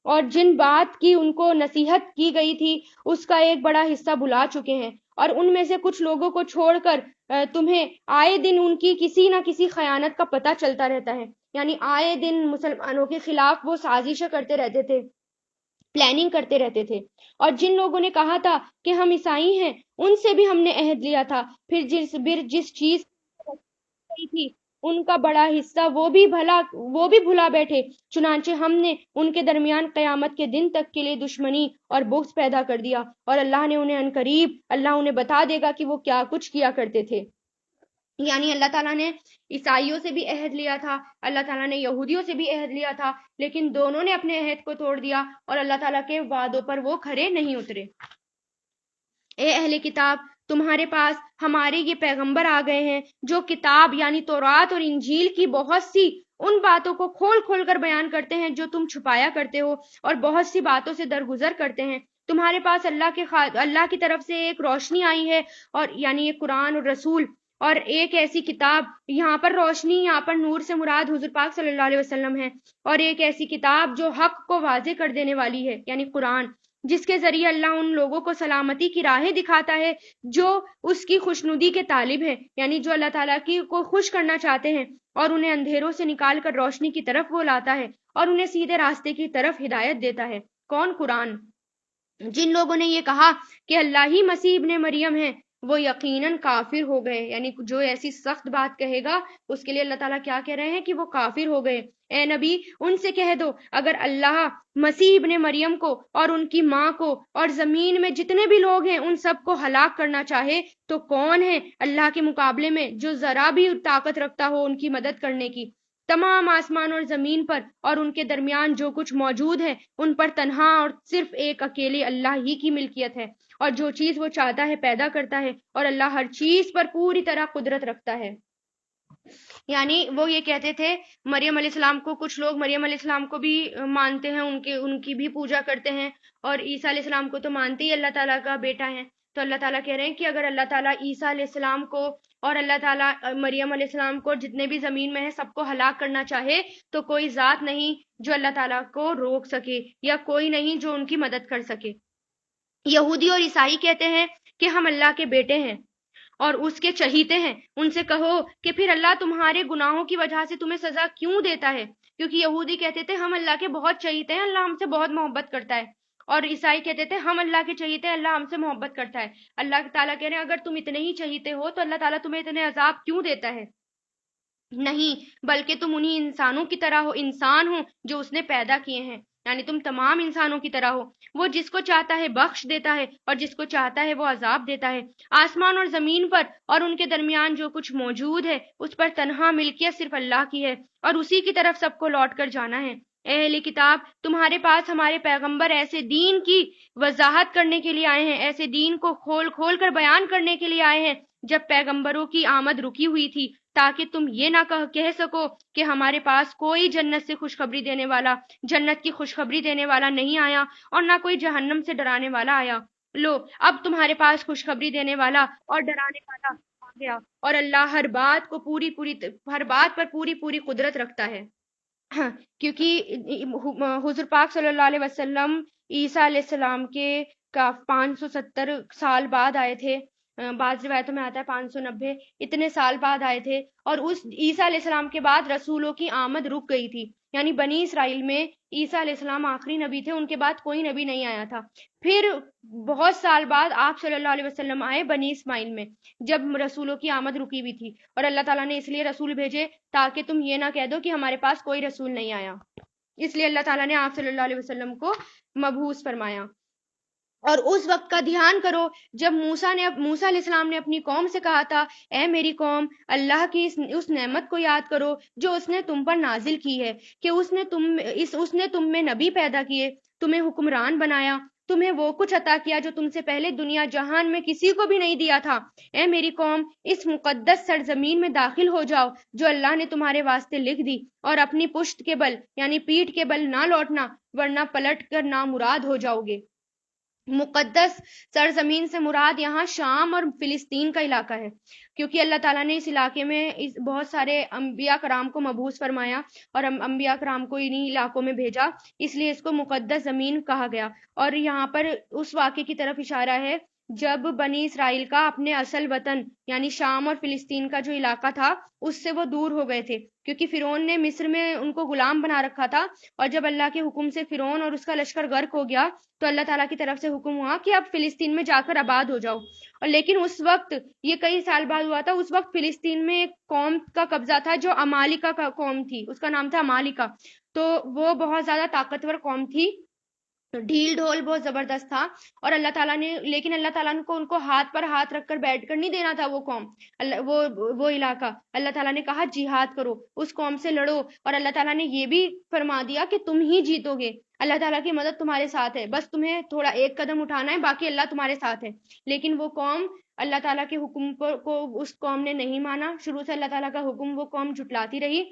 اور جن بات کی ان کو نصیحت کی گئی تھی اس کا ایک بڑا حصہ بھلا چکے ہیں، اور ان میں سے کچھ لوگوں کو چھوڑ کر تمہیں آئے دن ان کی کسی نہ کسی خیانت کا پتہ چلتا رہتا ہے، یعنی آئے دن مسلمانوں کے خلاف وہ سازشیں کرتے رہتے تھے، پلاننگ کرتے رہتے تھے۔ اور جن لوگوں نے کہا تھا کہ ہم عیسائی ہیں، ان سے بھی ہم نے عہد لیا تھا، پھر جس چیز تھی ان کا بڑا حصہ وہ بھی بھلا بیٹھے، چنانچہ ہم نے ان کے درمیان قیامت کے دن تک کے لیے دشمنی اور بغض پیدا کر دیا، اور اللہ نے انہیں عنقریب اللہ انہیں بتا دے گا کہ وہ کیا کچھ کیا کرتے تھے۔ یعنی اللہ تعالیٰ نے عیسائیوں سے بھی عہد لیا تھا، اللہ تعالیٰ نے یہودیوں سے بھی عہد لیا تھا، لیکن دونوں نے اپنے عہد کو توڑ دیا اور اللہ تعالیٰ کے وعدوں پر وہ کھرے نہیں اترے۔ اے اہل کتاب، تمہارے پاس ہمارے یہ پیغمبر آ گئے ہیں جو کتاب یعنی تورات اور انجیل کی بہت سی ان باتوں کو کھول کھول کر بیان کرتے ہیں جو تم چھپایا کرتے ہو، اور بہت سی باتوں سے درگزر کرتے ہیں۔ تمہارے پاس اللہ کی طرف سے ایک روشنی آئی ہے، اور یعنی ایک قرآن اور رسول، اور ایک ایسی کتاب، یہاں پر روشنی، یہاں پر نور سے مراد حضور پاک صلی اللہ علیہ وسلم ہے، اور ایک ایسی کتاب جو حق کو واضح کر دینے والی ہے یعنی قرآن، جس کے ذریعے اللہ ان لوگوں کو سلامتی کی راہیں دکھاتا ہے جو اس کی خوشنودی کے طالب ہیں، یعنی جو اللہ تعالیٰ کو خوش کرنا چاہتے ہیں، اور انہیں اندھیروں سے نکال کر روشنی کی طرف وہ لاتا ہے اور انہیں سیدھے راستے کی طرف ہدایت دیتا ہے۔ کون؟ قرآن۔ جن لوگوں نے یہ کہا کہ اللہ ہی مسیح ابن مریم ہے، وہ یقیناً کافر ہو گئے، یعنی جو ایسی سخت بات کہے گا اس کے لیے اللہ تعالیٰ کیا کہہ رہے ہیں کہ وہ کافر ہو گئے۔ اے نبی، ان سے کہہ دو، اگر اللہ مسیح ابن مریم کو اور ان کی ماں کو اور زمین میں جتنے بھی لوگ ہیں ان سب کو ہلاک کرنا چاہے تو کون ہے اللہ کے مقابلے میں جو ذرا بھی طاقت رکھتا ہو ان کی مدد کرنے کی؟ تمام آسمان اور زمین پر اور ان کے درمیان جو کچھ موجود ہے ان پر تنہا اور صرف ایک اکیلے اللہ ہی کی ملکیت ہے، اور جو چیز وہ چاہتا ہے پیدا کرتا ہے، اور اللہ ہر چیز پر پوری طرح قدرت رکھتا ہے۔ یعنی وہ یہ کہتے تھے مریم علیہ السلام کو، کچھ لوگ مریم علیہ السلام کو بھی مانتے ہیں، ان کی بھی پوجا کرتے ہیں، اور عیسیٰ علیہ السلام کو تو مانتے ہی اللہ تعالیٰ کا بیٹا ہے۔ تو اللہ تعالیٰ کہہ رہے ہیں کہ اگر اللہ تعالیٰ عیسیٰ علیہ السلام کو اور اللہ تعالیٰ مریم علیہ السلام کو جتنے بھی زمین میں ہیں سب کو ہلاک کرنا چاہے تو کوئی ذات نہیں جو اللہ تعالیٰ کو روک سکے، یا کوئی نہیں جو ان کی مدد کر سکے۔ یہودی اور عیسائی کہتے ہیں کہ ہم اللہ کے بیٹے ہیں اور اس کے چہیتے ہیں۔ ان سے کہو کہ پھر اللہ تمہارے گناہوں کی وجہ سے تمہیں سزا کیوں دیتا ہے؟ کیونکہ یہودی کہتے تھے ہم اللہ کے بہت چہیتے ہیں، اللہ ہم سے بہت محبت کرتا ہے، اور عیسائی کہتے تھے ہم اللہ کے چہیتے ہیں، اللہ ہم سے محبت کرتا ہے۔ اللہ تعالیٰ کہہ رہے ہیں اگر تم اتنے ہی چہیتے ہو تو اللہ تعالیٰ تمہیں اتنے عذاب کیوں دیتا ہے؟ نہیں، بلکہ تم انہی انسانوں کی طرح ہو، انسان ہو جو اس نے پیدا کیے ہیں، یعنی تم تمام انسانوں کی طرح ہو۔ وہ جس کو چاہتا ہے بخش دیتا ہے اور جس کو چاہتا ہے وہ عذاب دیتا ہے۔ آسمان اور زمین پر اور ان کے درمیان جو کچھ موجود ہے اس پر تنہا ملکیت صرف اللہ کی ہے، اور اسی کی طرف سب کو لوٹ کر جانا ہے۔ اے اہل کتاب، تمہارے پاس ہمارے پیغمبر ایسے دین کی وضاحت کرنے کے لیے آئے ہیں، ایسے دین کو کھول کھول کر بیان کرنے کے لیے آئے ہیں جب پیغمبروں کی آمد رکی ہوئی تھی، تاکہ تم یہ نہ کہہ سکو کہ ہمارے پاس کوئی جنت سے خوشخبری دینے والا، جنت کی خوشخبری دینے والا نہیں آیا، اور نہ کوئی جہنم سے ڈرانے والا آیا۔ لو، اب تمہارے پاس خوشخبری دینے والا اور ڈرانے والا آ گیا، اور اللہ ہر بات پر پوری قدرت رکھتا ہے۔ کیونکہ حضور پاک صلی اللہ علیہ وسلم عیسیٰ علیہ السلام کے 570 سال بعد آئے تھے، بعض روایتوں میں آتا ہے 590، اتنے سال بعد آئے تھے، اور اس عیسیٰ علیہ السلام کے بعد رسولوں کی آمد رک گئی تھی، یعنی بنی اسرائیل میں عیسیٰ علیہ السلام آخری نبی تھے، ان کے بعد کوئی نبی نہیں آیا تھا۔ پھر بہت سال بعد آپ صلی اللہ علیہ وسلم آئے بنی اسماعیل میں، جب رسولوں کی آمد رکی ہوئی تھی، اور اللہ تعالیٰ نے اس لیے رسول بھیجے تاکہ تم یہ نہ کہہ دو کہ ہمارے پاس کوئی رسول نہیں آیا، اس لیے اللہ تعالیٰ نے آپ صلی اللہ علیہ وسلم کو مبعوث فرمایا۔ اور اس وقت کا دھیان کرو جب موسیٰ علیہ السلام نے اپنی قوم سے کہا تھا، اے میری قوم، اللہ کی اس نعمت کو یاد کرو جو اس نے تم پر نازل کی ہے، کہ اس نے تم میں نبی پیدا کیے، تمہیں حکمران بنایا، تمہیں وہ کچھ عطا کیا جو تم سے پہلے دنیا جہان میں کسی کو بھی نہیں دیا تھا۔ اے میری قوم، اس مقدس سرزمین میں داخل ہو جاؤ جو اللہ نے تمہارے واسطے لکھ دی، اور اپنی پشت کے بل یعنی پیٹھ کے بل نہ لوٹنا، ورنہ پلٹ کر نامراد ہو جاؤ گے۔ مقدس سرزمین سے مراد یہاں شام اور فلسطین کا علاقہ ہے، کیونکہ اللہ تعالیٰ نے اس علاقے میں بہت سارے انبیاء کرام کو مبعوث فرمایا اور انبیاء کرام کو انہی علاقوں میں بھیجا، اس لیے اس کو مقدس زمین کہا گیا۔ اور یہاں پر اس واقعے کی طرف اشارہ ہے جب بنی اسرائیل کا اپنے اصل وطن یعنی شام اور فلسطین کا جو علاقہ تھا اس سے وہ دور ہو گئے تھے، کیونکہ فرعون نے مصر میں ان کو غلام بنا رکھا تھا، اور جب اللہ کے حکم سے فرعون اور اس کا لشکر غرق ہو گیا تو اللہ تعالیٰ کی طرف سے حکم ہوا کہ اب فلسطین میں جا کر آباد ہو جاؤ۔ اور لیکن اس وقت، یہ کئی سال بعد ہوا تھا، اس وقت فلسطین میں ایک قوم کا قبضہ تھا جو امالیکا کا قوم تھی، اس کا نام تھا امالیکا۔ تو وہ بہت زیادہ طاقتور قوم تھی، ڈھیل ڈھول بہت زبردست تھا، اور اللہ تعالیٰ نے، لیکن اللہ تعالیٰ نے ان کو ہاتھ پر ہاتھ رکھ کر بیٹھ کر نہیں دینا تھا وہ قوم، وہ علاقہ۔ اللہ تعالیٰ نے کہا جہاد کرو، اس قوم سے لڑو، اور اللہ تعالیٰ نے یہ بھی فرما دیا کہ تم ہی جیتو گے، اللہ تعالیٰ کی مدد تمہارے ساتھ ہے، بس تمہیں تھوڑا ایک قدم اٹھانا ہے، باقی اللہ تمہارے ساتھ ہے۔ لیکن وہ قوم اللہ تعالیٰ کے حکم کو اس قوم نے نہیں مانا، شروع سے اللہ تعالیٰ کا حکم وہ قوم جھٹلاتی رہی،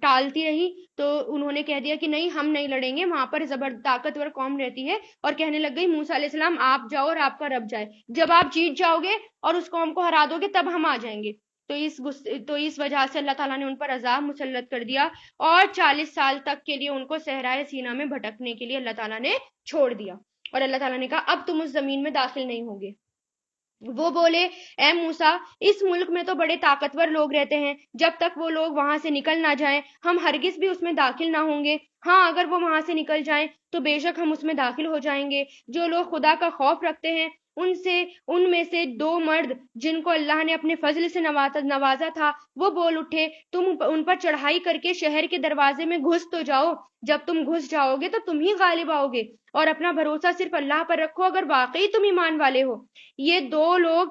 ٹالتی رہی، تو انہوں نے کہہ دیا کہ نہیں، ہم نہیں لڑیں گے۔ وہاں پر طاقتور قوم رہتی ہے، اور کہنے لگ گئی موسیٰ علیہ السلام آپ جاؤ اور آپ کا رب جائے، جب آپ جیت جاؤ گے اور اس قوم کو ہرا دو گے تب ہم آ جائیں گے۔ تو اس وجہ سے اللہ تعالیٰ نے ان پر عذاب مسلط کر دیا، اور 40 سال تک کے لیے ان کو صحرائے سینا میں بھٹکنے کے لیے اللہ تعالیٰ نے چھوڑ دیا، اور اللہ تعالیٰ نے کہا اب تم اس زمین میں داخل نہیں ہوگے۔ وہ بولے اے موسیٰ، اس ملک میں تو بڑے طاقتور لوگ رہتے ہیں، جب تک وہ لوگ وہاں سے نکل نہ جائیں ہم ہرگز بھی اس میں داخل نہ ہوں گے۔ ہاں، اگر وہ وہاں سے نکل جائیں تو بے شک ہم اس میں داخل ہو جائیں گے۔ جو لوگ خدا کا خوف رکھتے ہیں ان میں سے 2 مرد جن کو اللہ نے اپنے فضل سے نوازا تھا، وہ بول اٹھے تم ان پر چڑھائی کر کے شہر کے دروازے میں گھس تو جاؤ، جب تم گھس جاؤ گے تو تم ہی غالب آؤ گے، اور اپنا بھروسہ صرف اللہ پر رکھو اگر واقعی تم ایمان والے ہو۔ یہ 2 لوگ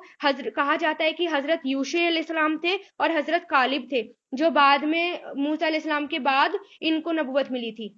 کہا جاتا ہے کہ حضرت یوشع علیہ السلام تھے اور حضرت کالب تھے، جو بعد میں موسیٰ علیہ السلام کے بعد ان کو نبوت ملی تھی۔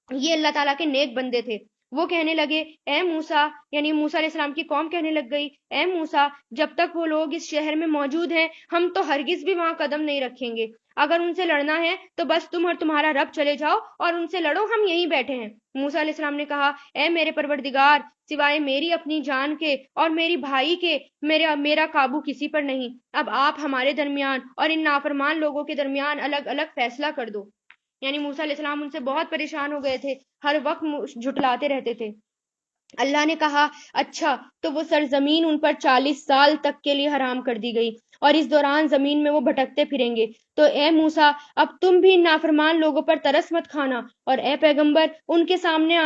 یہ اللہ تعالیٰ کے نیک بندے تھے۔ وہ کہنے لگے اے موسیٰ، یعنی موسیٰ علیہ السلام کی قوم کہنے لگ گئی اے موسیٰ، جب تک وہ لوگ اس شہر میں موجود ہیں ہم تو ہرگز بھی وہاں قدم نہیں رکھیں گے، اگر ان سے لڑنا ہے تو بس تم اور تمہارا رب چلے جاؤ اور ان سے لڑو، ہم یہیں بیٹھے ہیں۔ موسیٰ علیہ السلام نے کہا اے میرے پروردگار، سوائے میری اپنی جان کے اور میری بھائی کے میرا قابو کسی پر نہیں، اب آپ ہمارے درمیان اور ان نافرمان لوگوں کے درمیان الگ الگ فیصلہ کر دو۔ یعنی موسیٰ علیہ السلام ان سے بہت پریشان ہو گئے تھے، ہر وقت جھٹلاتے رہتے تھے۔ اللہ نے کہا اچھا، تو وہ سرزمین ان پر 40 سال تک کے لیے حرام کر دی گئی، اور اس دوران زمین میں وہ بھٹکتے پھریں گے۔ تو اے موسیٰ، اب تم بھی ان نافرمان لوگوں پر ترس مت کھانا، اور اے پیغمبر ان کے سامنے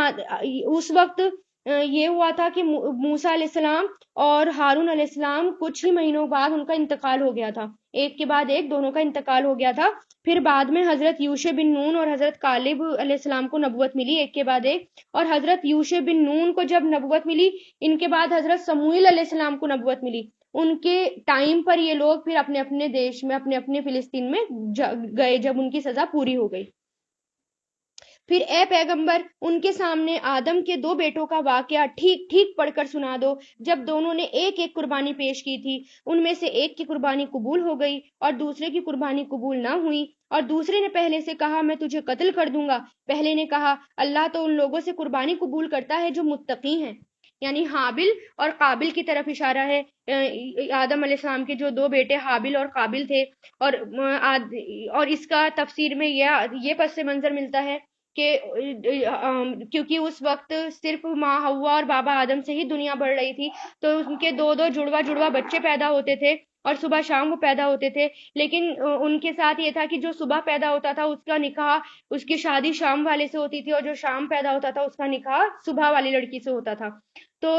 اس وقت یہ ہوا تھا کہ موسیٰ علیہ السلام اور ہارون علیہ السلام کچھ ہی مہینوں بعد ان کا انتقال ہو گیا تھا، ایک کے بعد ایک دونوں کا انتقال ہو گیا تھا۔ پھر بعد میں حضرت یوشع بن نون اور حضرت کالب علیہ السلام کو نبوت ملی ایک کے بعد ایک، اور حضرت یوشع بن نون کو جب نبوت ملی، ان کے بعد حضرت سموئیل علیہ السلام کو نبوت ملی۔ ان کے ٹائم پر یہ لوگ پھر اپنے اپنے دیش میں، اپنے اپنے فلسطین میں گئے جب ان کی سزا پوری ہو گئی۔ پھر اے پیغمبر ان کے سامنے آدم کے 2 بیٹوں کا واقعہ ٹھیک ٹھیک پڑھ کر سنا دو، جب دونوں نے ایک ایک قربانی پیش کی تھی، ان میں سے ایک کی قربانی قبول ہو گئی اور دوسرے کی قربانی قبول نہ ہوئی، اور دوسرے نے پہلے سے کہا میں تجھے قتل کر دوں گا، پہلے نے کہا اللہ تو ان لوگوں سے قربانی قبول کرتا ہے جو متقی ہیں۔ یعنی حابل اور قابل کی طرف اشارہ ہے۔ آدم علیہ السلام کے جو 2 بیٹے حابل اور قابل تھے، اور اس کا تفسیر میں یہ پس منظر ملتا ہے کہ کیونکہ اس وقت صرف ماں حوا اور بابا آدم سے ہی دنیا بڑھ رہی تھی، تو ان کے 2 جڑوا بچے پیدا ہوتے تھے اور صبح شام وہ پیدا ہوتے تھے، لیکن ان کے ساتھ یہ تھا کہ جو صبح پیدا ہوتا تھا اس کا نکاح، اس کی شادی شام والے سے ہوتی تھی، اور جو شام پیدا ہوتا تھا اس کا نکاح صبح والی لڑکی سے ہوتا تھا۔ تو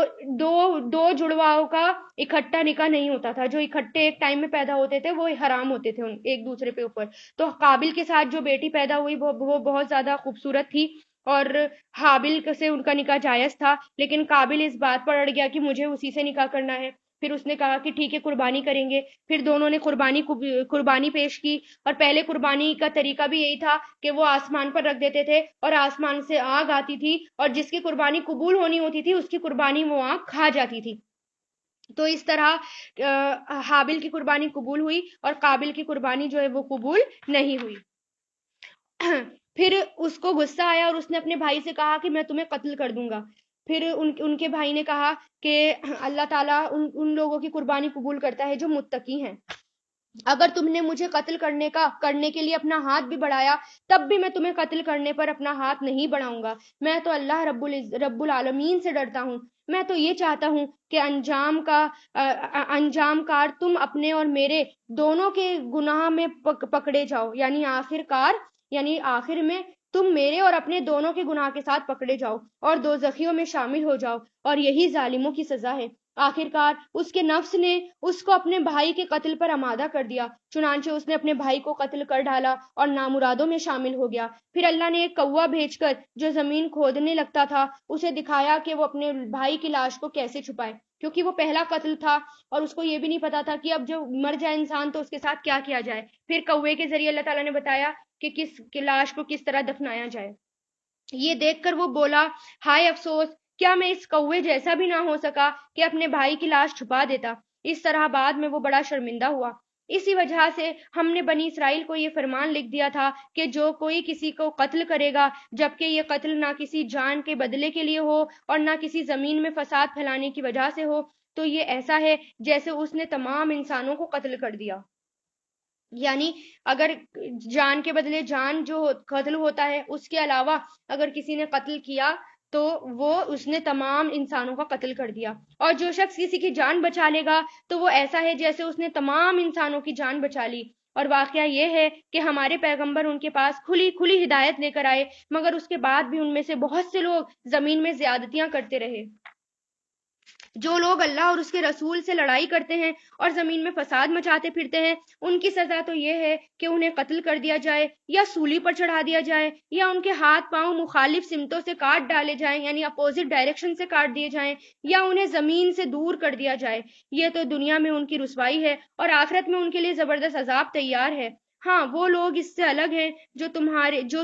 دو جڑواؤں کا اکٹھا نکاح نہیں ہوتا تھا، جو اکٹھے ایک ٹائم میں پیدا ہوتے تھے وہ حرام ہوتے تھے ایک دوسرے پہ اوپر۔ تو قابل کے ساتھ جو بیٹی پیدا ہوئی وہ بہت زیادہ خوبصورت تھی، اور حابل سے ان کا نکاح جائز تھا، لیکن قابل اس بات پر اڑ گیا کہ مجھے اسی سے نکاح کرنا ہے، پھر اس نے کہا کہ ٹھیک ہے قربانی کریں گے. پھر دونوں نے قربانی پیش کی. اور پہلے قربانی کا طریقہ بھی یہی تھا کہ وہ آسمان پر رکھ دیتے تھے اور آسمان سے آگ آتی تھی اور جس کی قربانی قبول ہونی ہوتی تھی اس کی قربانی وہ آگ کھا جاتی تھی. تو اس طرح حابل کی قربانی قبول ہوئی اور قابل کی قربانی جو ہے وہ قبول نہیں ہوئی. پھر اس کو غصہ آیا اور اس نے اپنے بھائی سے کہا کہ میں تمہیں قتل کر دوں گا. پھر ان کے بھائی نے کہا کہ اللہ تعالیٰ ان لوگوں کی قربانی قبول کرتا ہے جو متقی ہیں. اگر تم نے مجھے قتل کرنے کے لیے اپنا ہاتھ بھی بڑھایا تب بھی میں تمہیں قتل کرنے پر اپنا ہاتھ نہیں بڑھاؤں گا. میں تو اللہ رب العالمین سے ڈرتا ہوں. میں تو یہ چاہتا ہوں کہ انجام کار تم اپنے اور میرے دونوں کے گناہ میں پکڑے جاؤ. یعنی آخر میں تم میرے اور اپنے دونوں کے گناہ کے ساتھ پکڑے جاؤ اور دوزخیوں میں شامل ہو جاؤ. اور یہی ظالموں کی سزا ہے. آخرکار اس کے نفس نے اس کو اپنے بھائی کے قتل پر آمادہ کر دیا. چنانچہ اس نے اپنے بھائی کو قتل کر ڈالا اور نامرادوں میں شامل ہو گیا. پھر اللہ نے ایک کوا بھیج کر جو زمین کھودنے لگتا تھا اسے دکھایا کہ وہ اپنے بھائی کی لاش کو کیسے چھپائے، کیونکہ وہ پہلا قتل تھا اور اس کو یہ بھی نہیں پتا تھا کہ اب جو مر جائے انسان تو اس کے ساتھ کیا کیا جائے. پھر کوے کے ذریعے اللہ تعالیٰ نے بتایا کہ کس لاش کو کس طرح دفنایا جائے. یہ دیکھ کر وہ بولا ہائے افسوس، کیا میں اس کوے جیسا بھی نہ ہو سکا کہ اپنے بھائی کی لاش چھپا دیتا. اس طرح بعد میں وہ بڑا شرمندہ ہوا. اسی وجہ سے ہم نے بنی اسرائیل کو یہ فرمان لکھ دیا تھا کہ جو کوئی کسی کو قتل کرے گا جبکہ یہ قتل نہ کسی جان کے بدلے کے لیے ہو اور نہ کسی زمین میں فساد پھیلانے کی وجہ سے ہو تو یہ ایسا ہے جیسے اس نے تمام انسانوں کو قتل کر دیا. یعنی اگر جان کے بدلے جان جو قتل ہوتا ہے اس کے علاوہ اگر کسی نے قتل کیا تو وہ اس نے تمام انسانوں کا قتل کر دیا. اور جو شخص کسی کی جان بچا لے گا تو وہ ایسا ہے جیسے اس نے تمام انسانوں کی جان بچا لی. اور واقعہ یہ ہے کہ ہمارے پیغمبر ان کے پاس کھلی ہدایت لے کر آئے مگر اس کے بعد بھی ان میں سے بہت سے لوگ زمین میں زیادتیاں کرتے رہے. جو لوگ اللہ اور اس کے رسول سے لڑائی کرتے ہیں اور زمین میں فساد مچاتے پھرتے ہیں ان کی سزا تو یہ ہے کہ انہیں قتل کر دیا جائے یا سولی پر چڑھا دیا جائے یا ان کے ہاتھ پاؤں مخالف سمتوں سے کاٹ ڈالے جائیں یعنی اپوزٹ ڈائریکشن سے کاٹ دیے جائیں یا انہیں زمین سے دور کر دیا جائے. یہ تو دنیا میں ان کی رسوائی ہے اور آخرت میں ان کے لیے زبردست عذاب تیار ہے. ہاں وہ لوگ اس سے الگ ہیں جو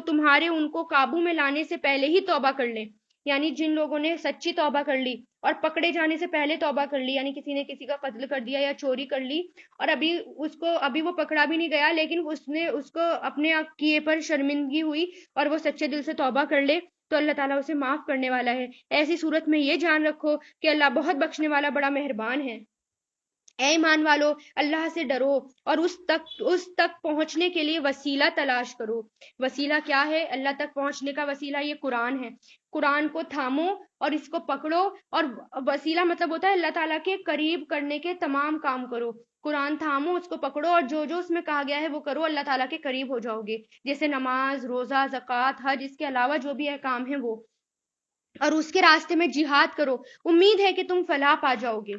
تمہارے ان کو قابو میں لانے سے پہلے ہی توبہ کر لیں. یعنی جن لوگوں نے سچی توبہ کر لی اور پکڑے جانے سے پہلے توبہ کر لی، یعنی کسی نے کسی کا قتل کر دیا یا چوری کر لی اور ابھی وہ پکڑا بھی نہیں گیا لیکن اس کو اپنے کیے پر شرمندگی ہوئی اور وہ سچے دل سے توبہ کر لے تو اللہ تعالیٰ اسے معاف کرنے والا ہے. ایسی صورت میں یہ جان رکھو کہ اللہ بہت بخشنے والا بڑا مہربان ہے. اے ایمان والو اللہ سے ڈرو اور اس تک پہنچنے کے لیے وسیلہ تلاش کرو. وسیلہ کیا ہے؟ اللہ تک پہنچنے کا وسیلہ یہ قرآن ہے. قرآن کو تھامو اور اس کو پکڑو اور وسیلہ مطلب ہوتا ہے اللہ تعالیٰ کے قریب کرنے کے تمام کام کرو. قرآن تھامو، اس کو پکڑو اور جو اس میں کہا گیا ہے وہ کرو، اللہ تعالیٰ کے قریب ہو جاؤ گے. جیسے نماز، روزہ، زکوٰۃ، حج، اس کے علاوہ جو بھی کام ہیں وہ، اور اس کے راستے میں جہاد کرو. امید ہے کہ تم فلاح پا جاؤ گے.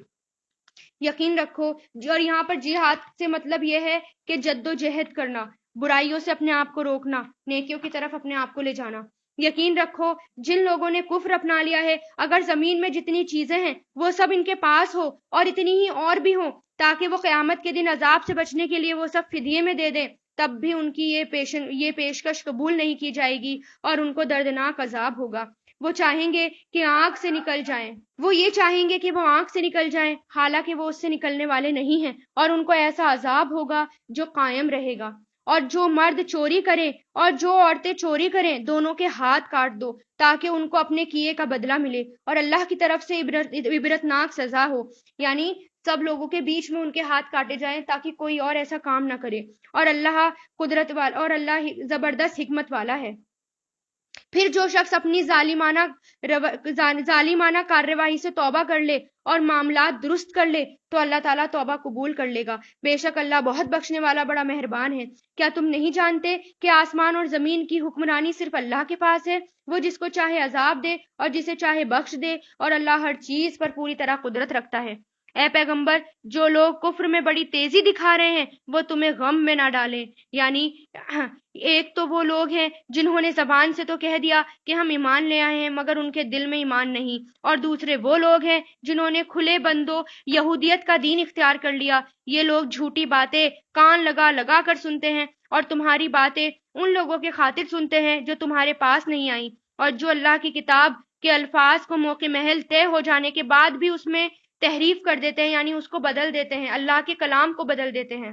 یقین رکھو، اور یہاں پر جہاد سے مطلب یہ ہے کہ جد و جہد کرنا، برائیوں سے اپنے آپ کو روکنا، نیکیوں کی طرف اپنے آپ کو لے جانا. یقین رکھو جن لوگوں نے کفر اپنا لیا ہے اگر زمین میں جتنی چیزیں ہیں وہ سب ان کے پاس ہو اور اتنی ہی اور بھی ہوں تاکہ وہ قیامت کے دن عذاب سے بچنے کے لیے وہ سب فدیے میں دے دیں تب بھی ان کی یہ پیشکش قبول نہیں کی جائے گی اور ان کو دردناک عذاب ہوگا. وہ چاہیں گے کہ آنکھ سے نکل جائیں، وہ یہ چاہیں گے کہ وہ آنکھ سے نکل جائیں حالانکہ وہ اس سے نکلنے والے نہیں ہیں اور ان کو ایسا عذاب ہوگا جو قائم رہے گا. اور جو مرد چوری کریں اور جو عورتیں چوری کریں دونوں کے ہاتھ کاٹ دو تاکہ ان کو اپنے کیے کا بدلہ ملے اور اللہ کی طرف سے عبرتناک سزا ہو. یعنی سب لوگوں کے بیچ میں ان کے ہاتھ کاٹے جائیں تاکہ کوئی اور ایسا کام نہ کرے. اور اللہ قدرت والا اور اللہ زبردست حکمت والا ہے. پھر جو شخص اپنی ظالمانہ کارروائی سے توبہ کر لے اور معاملات درست کر لے تو اللہ تعالیٰ توبہ قبول کر لے گا. بے شک اللہ بہت بخشنے والا بڑا مہربان ہے. کیا تم نہیں جانتے کہ آسمان اور زمین کی حکمرانی صرف اللہ کے پاس ہے؟ وہ جس کو چاہے عذاب دے اور جسے چاہے بخش دے اور اللہ ہر چیز پر پوری طرح قدرت رکھتا ہے. اے پیغمبر جو لوگ کفر میں بڑی تیزی دکھا رہے ہیں وہ تمہیں غم میں نہ ڈالیں، یعنی ایک تو وہ لوگ ہیں جنہوں نے زبان سے تو کہہ دیا کہ ہم ایمان لے آئے ہیں مگر ان کے دل میں ایمان نہیں، اور دوسرے وہ لوگ ہیں جنہوں نے کھلے بندوں یہودیت کا دین اختیار کر لیا۔ یہ لوگ جھوٹی باتیں کان لگا لگا کر سنتے ہیں اور تمہاری باتیں ان لوگوں کے خاطر سنتے ہیں جو تمہارے پاس نہیں آئیں، اور جو اللہ کی کتاب کے الفاظ کو موقع محل طے ہو جانے کے بعد بھی اس میں تحریف کر دیتے ہیں، یعنی اس کو بدل دیتے ہیں، اللہ کے کلام کو بدل دیتے ہیں۔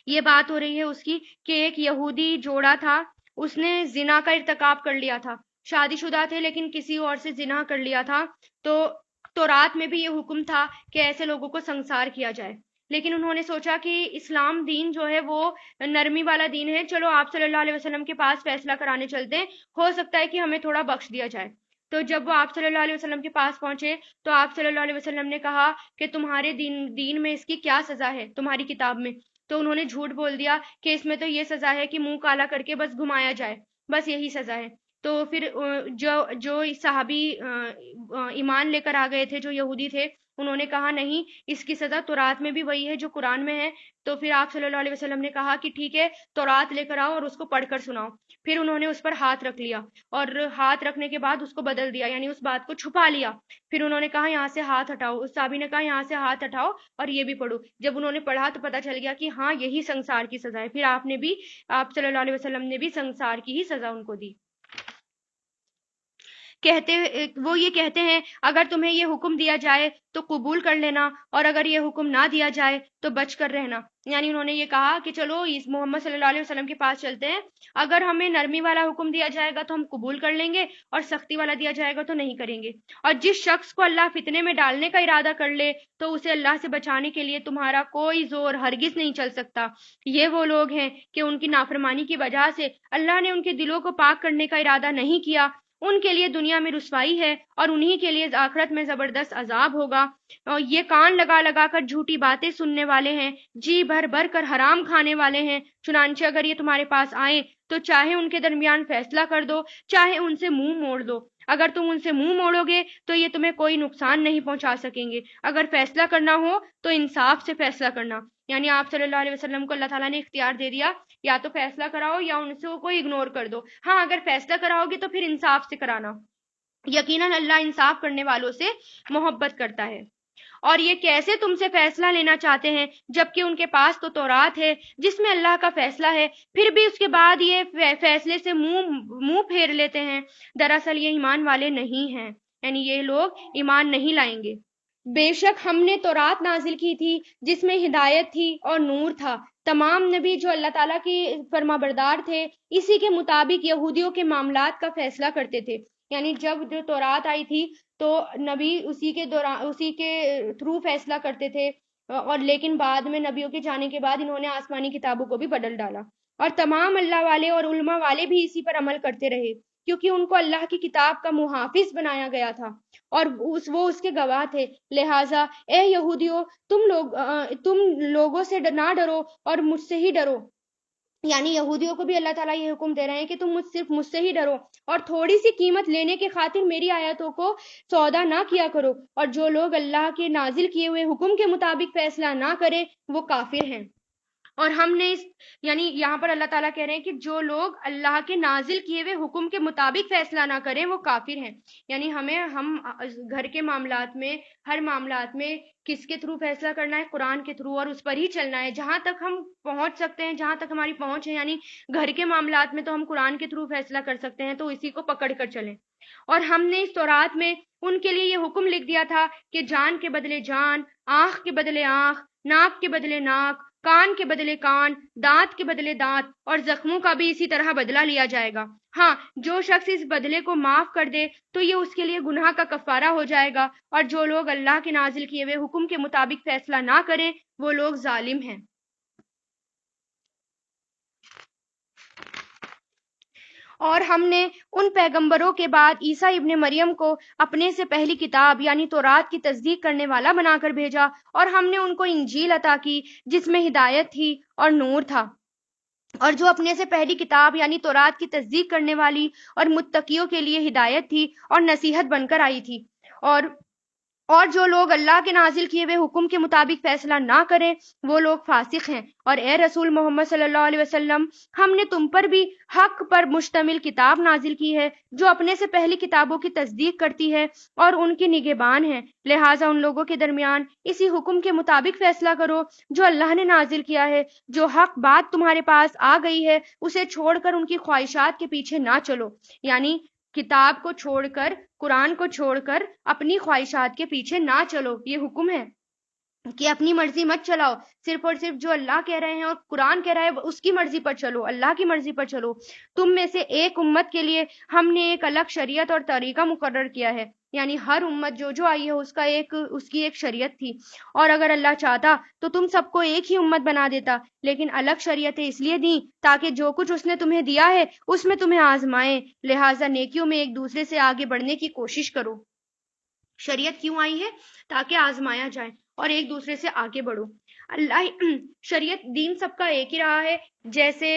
یہ بات ہو رہی ہے اس کی کہ ایک یہودی جوڑا تھا، اس نے زنا کا ارتکاب کر لیا تھا، شادی شدہ تھے لیکن کسی اور سے زنا کر لیا تھا، تو رات میں بھی یہ حکم تھا کہ ایسے لوگوں کو سنسار کیا جائے، لیکن انہوں نے سوچا کہ اسلام دین جو ہے وہ نرمی والا دین ہے، چلو آپ صلی اللہ علیہ وسلم کے پاس فیصلہ کرانے چلتے ہیں، ہو سکتا ہے کہ ہمیں تھوڑا بخش دیا جائے۔ تو جب وہ آپ صلی اللہ علیہ وسلم کے پاس پہنچے تو آپ صلی اللہ علیہ وسلم نے کہا کہ تمہارے دین میں اس کی کیا سزا ہے، تمہاری کتاب میں؟ تو انہوں نے جھوٹ بول دیا کہ اس میں تو یہ سزا ہے کہ منہ کالا کر کے بس گھمایا جائے، بس یہی سزا ہے۔ تو پھر جو صحابی ایمان لے کر آ گئے تھے، جو یہودی تھے، انہوں نے کہا نہیں، اس کی سزا تورات میں بھی وہی ہے جو قرآن میں ہے۔ تو پھر آپ صلی اللہ علیہ وسلم نے کہا کہ ٹھیک ہے، تورات لے کر آؤ اور اس کو پڑھ کر سناؤ۔ پھر انہوں نے اس پر ہاتھ رکھ لیا اور ہاتھ رکھنے کے بعد اس کو بدل دیا، یعنی اس بات کو چھپا لیا۔ پھر انہوں نے کہا یہاں سے ہاتھ ہٹاؤ، اس صحابی نے کہا یہاں سے ہاتھ ہٹاؤ اور یہ بھی پڑھو۔ جب انہوں نے پڑھا تو پتہ چل گیا کہ ہاں یہی سنسار کی سزا ہے۔ پھر آپ صلی اللہ علیہ وسلم نے بھی سنسار کی ہی سزا ان کو دی۔ وہ یہ کہتے ہیں اگر تمہیں یہ حکم دیا جائے تو قبول کر لینا، اور اگر یہ حکم نہ دیا جائے تو بچ کر رہنا، یعنی انہوں نے یہ کہا کہ چلو اس محمد صلی اللہ علیہ وسلم کے پاس چلتے ہیں، اگر ہمیں نرمی والا حکم دیا جائے گا تو ہم قبول کر لیں گے اور سختی والا دیا جائے گا تو نہیں کریں گے، اور جس شخص کو اللہ فتنے میں ڈالنے کا ارادہ کر لے تو اسے اللہ سے بچانے کے لیے تمہارا کوئی زور ہرگز نہیں چل سکتا۔ یہ وہ لوگ ہیں کہ ان کی نافرمانی کی وجہ سے اللہ نے ان کے دلوں کو پاک کرنے کا ارادہ نہیں کیا، ان کے لیے دنیا میں رسوائی ہے اور انہی کے لیے آخرت میں زبردست عذاب ہوگا۔ یہ کان لگا لگا کر جھوٹی باتیں سننے والے ہیں، جی بھر بھر کر حرام کھانے والے ہیں، چنانچہ اگر یہ تمہارے پاس آئیں تو چاہے ان کے درمیان فیصلہ کر دو، چاہے ان سے منہ موڑ دو۔ اگر تم ان سے منہ موڑو گے تو یہ تمہیں کوئی نقصان نہیں پہنچا سکیں گے، اگر فیصلہ کرنا ہو تو انصاف سے فیصلہ کرنا، یعنی آپ صلی اللہ علیہ وسلم کو اللہ تعالیٰ نے اختیار دے دیا، یا تو فیصلہ کراؤ یا ان سے کوئی اگنور کر دو۔ ہاں اگر فیصلہ کراؤ گے تو پھر انصاف سے کرانا، یقیناً اللہ انصاف کرنے والوں سے محبت کرتا ہے۔ اور یہ کیسے تم سے فیصلہ لینا چاہتے ہیں جبکہ ان کے پاس تو تورات ہے جس میں اللہ کا فیصلہ ہے، پھر بھی اس کے بعد یہ فیصلے سے منہ پھیر لیتے ہیں۔ دراصل یہ ایمان والے نہیں ہیں، یعنی یہ لوگ ایمان نہیں لائیں گے۔ بے شک ہم نے تورات نازل کی تھی جس میں ہدایت تھی اور نور تھا، تمام نبی جو اللہ تعالیٰ کی فرما بردار تھے اسی کے مطابق یہودیوں کے معاملات کا فیصلہ کرتے تھے، یعنی جب جو تورات آئی تھی تو نبی اسی کے تھرو فیصلہ کرتے تھے، اور لیکن بعد میں نبیوں کے جانے کے بعد انہوں نے آسمانی کتابوں کو بھی بدل ڈالا، اور تمام اللہ والے اور علماء والے بھی اسی پر عمل کرتے رہے کیونکہ ان کو اللہ کی کتاب کا محافظ بنایا گیا تھا اور وہ اس کے گواہ تھے۔ لہٰذا اے یہودیو تم لوگوں سے نہ ڈرو اور مجھ سے ہی ڈرو، یعنی یہودیوں کو بھی اللہ تعالیٰ یہ حکم دے رہے ہیں کہ تم صرف مجھ سے ہی ڈرو اور تھوڑی سی قیمت لینے کے خاطر میری آیتوں کو سودا نہ کیا کرو، اور جو لوگ اللہ کے نازل کیے ہوئے حکم کے مطابق فیصلہ نہ کرے وہ کافر ہیں۔ اور ہم نے یعنی یہاں پر اللہ تعالیٰ کہہ رہے ہیں کہ جو لوگ اللہ کے نازل کیے ہوئے حکم کے مطابق فیصلہ نہ کریں وہ کافر ہیں، یعنی ہم گھر کے معاملات میں، ہر معاملات میں کس کے تھرو فیصلہ کرنا ہے؟ قرآن کے تھرو، اور اس پر ہی چلنا ہے جہاں تک ہم پہنچ سکتے ہیں، جہاں تک ہماری پہنچ ہے، یعنی گھر کے معاملات میں تو ہم قرآن کے تھرو فیصلہ کر سکتے ہیں، تو اسی کو پکڑ کر چلیں۔ اور ہم نے اس تورات میں ان کے لیے یہ حکم لکھ دیا تھا کہ جان کے بدلے جان، آنکھ کے بدلے آنکھ، ناک کے بدلے ناک، کان کے بدلے کان، دانت کے بدلے دانت، اور زخموں کا بھی اسی طرح بدلہ لیا جائے گا۔ ہاں جو شخص اس بدلے کو معاف کر دے تو یہ اس کے لیے گناہ کا کفارہ ہو جائے گا، اور جو لوگ اللہ کے نازل کیے ہوئے حکم کے مطابق فیصلہ نہ کریں وہ لوگ ظالم ہیں۔ اور ہم نے ان پیغمبروں کے بعد عیسیٰ ابن مریم کو اپنے سے پہلی کتاب یعنی تورات کی تصدیق کرنے والا بنا کر بھیجا، اور ہم نے ان کو انجیل عطا کی جس میں ہدایت تھی اور نور تھا، اور جو اپنے سے پہلی کتاب یعنی تورات کی تصدیق کرنے والی اور متقیوں کے لیے ہدایت تھی اور نصیحت بن کر آئی تھی، اور جو لوگ اللہ کے نازل کیے ہوئے حکم کے مطابق فیصلہ نہ کریں وہ لوگ فاسق ہیں۔ اور اے رسول محمد صلی اللہ علیہ وسلم، ہم نے تم پر بھی حق پر مشتمل کتاب نازل کی ہے جو اپنے سے پہلی کتابوں کی تصدیق کرتی ہے اور ان کی نگہبان ہے، لہٰذا ان لوگوں کے درمیان اسی حکم کے مطابق فیصلہ کرو جو اللہ نے نازل کیا ہے۔ جو حق بات تمہارے پاس آ گئی ہے اسے چھوڑ کر ان کی خواہشات کے پیچھے نہ چلو، یعنی کتاب کو چھوڑ کر، قرآن کو چھوڑ کر اپنی خواہشات کے پیچھے نہ چلو۔ یہ حکم ہے کہ اپنی مرضی مت چلاؤ، صرف اور صرف جو اللہ کہہ رہے ہیں اور قرآن کہہ رہا ہے اس کی مرضی پر چلو، اللہ کی مرضی پر چلو۔ تم میں سے ایک امت کے لیے ہم نے ایک الگ شریعت اور طریقہ مقرر کیا ہے، یعنی ہر امت جو آئی ہے اس کی ایک شریعت تھی، اور اگر اللہ چاہتا تو تم سب کو ایک ہی امت بنا دیتا، لیکن الگ شریعتیں اس لیے دیں تاکہ جو کچھ اس نے تمہیں دیا ہے اس میں تمہیں آزمائیں، لہٰذا نیکیوں میں ایک دوسرے سے آگے بڑھنے کی کوشش کرو۔ شریعت کیوں آئی ہے؟ تاکہ آزمایا جائے اور ایک دوسرے سے آگے بڑھو۔ اللہ شریعت دین سب کا ایک ہی رہا ہے، جیسے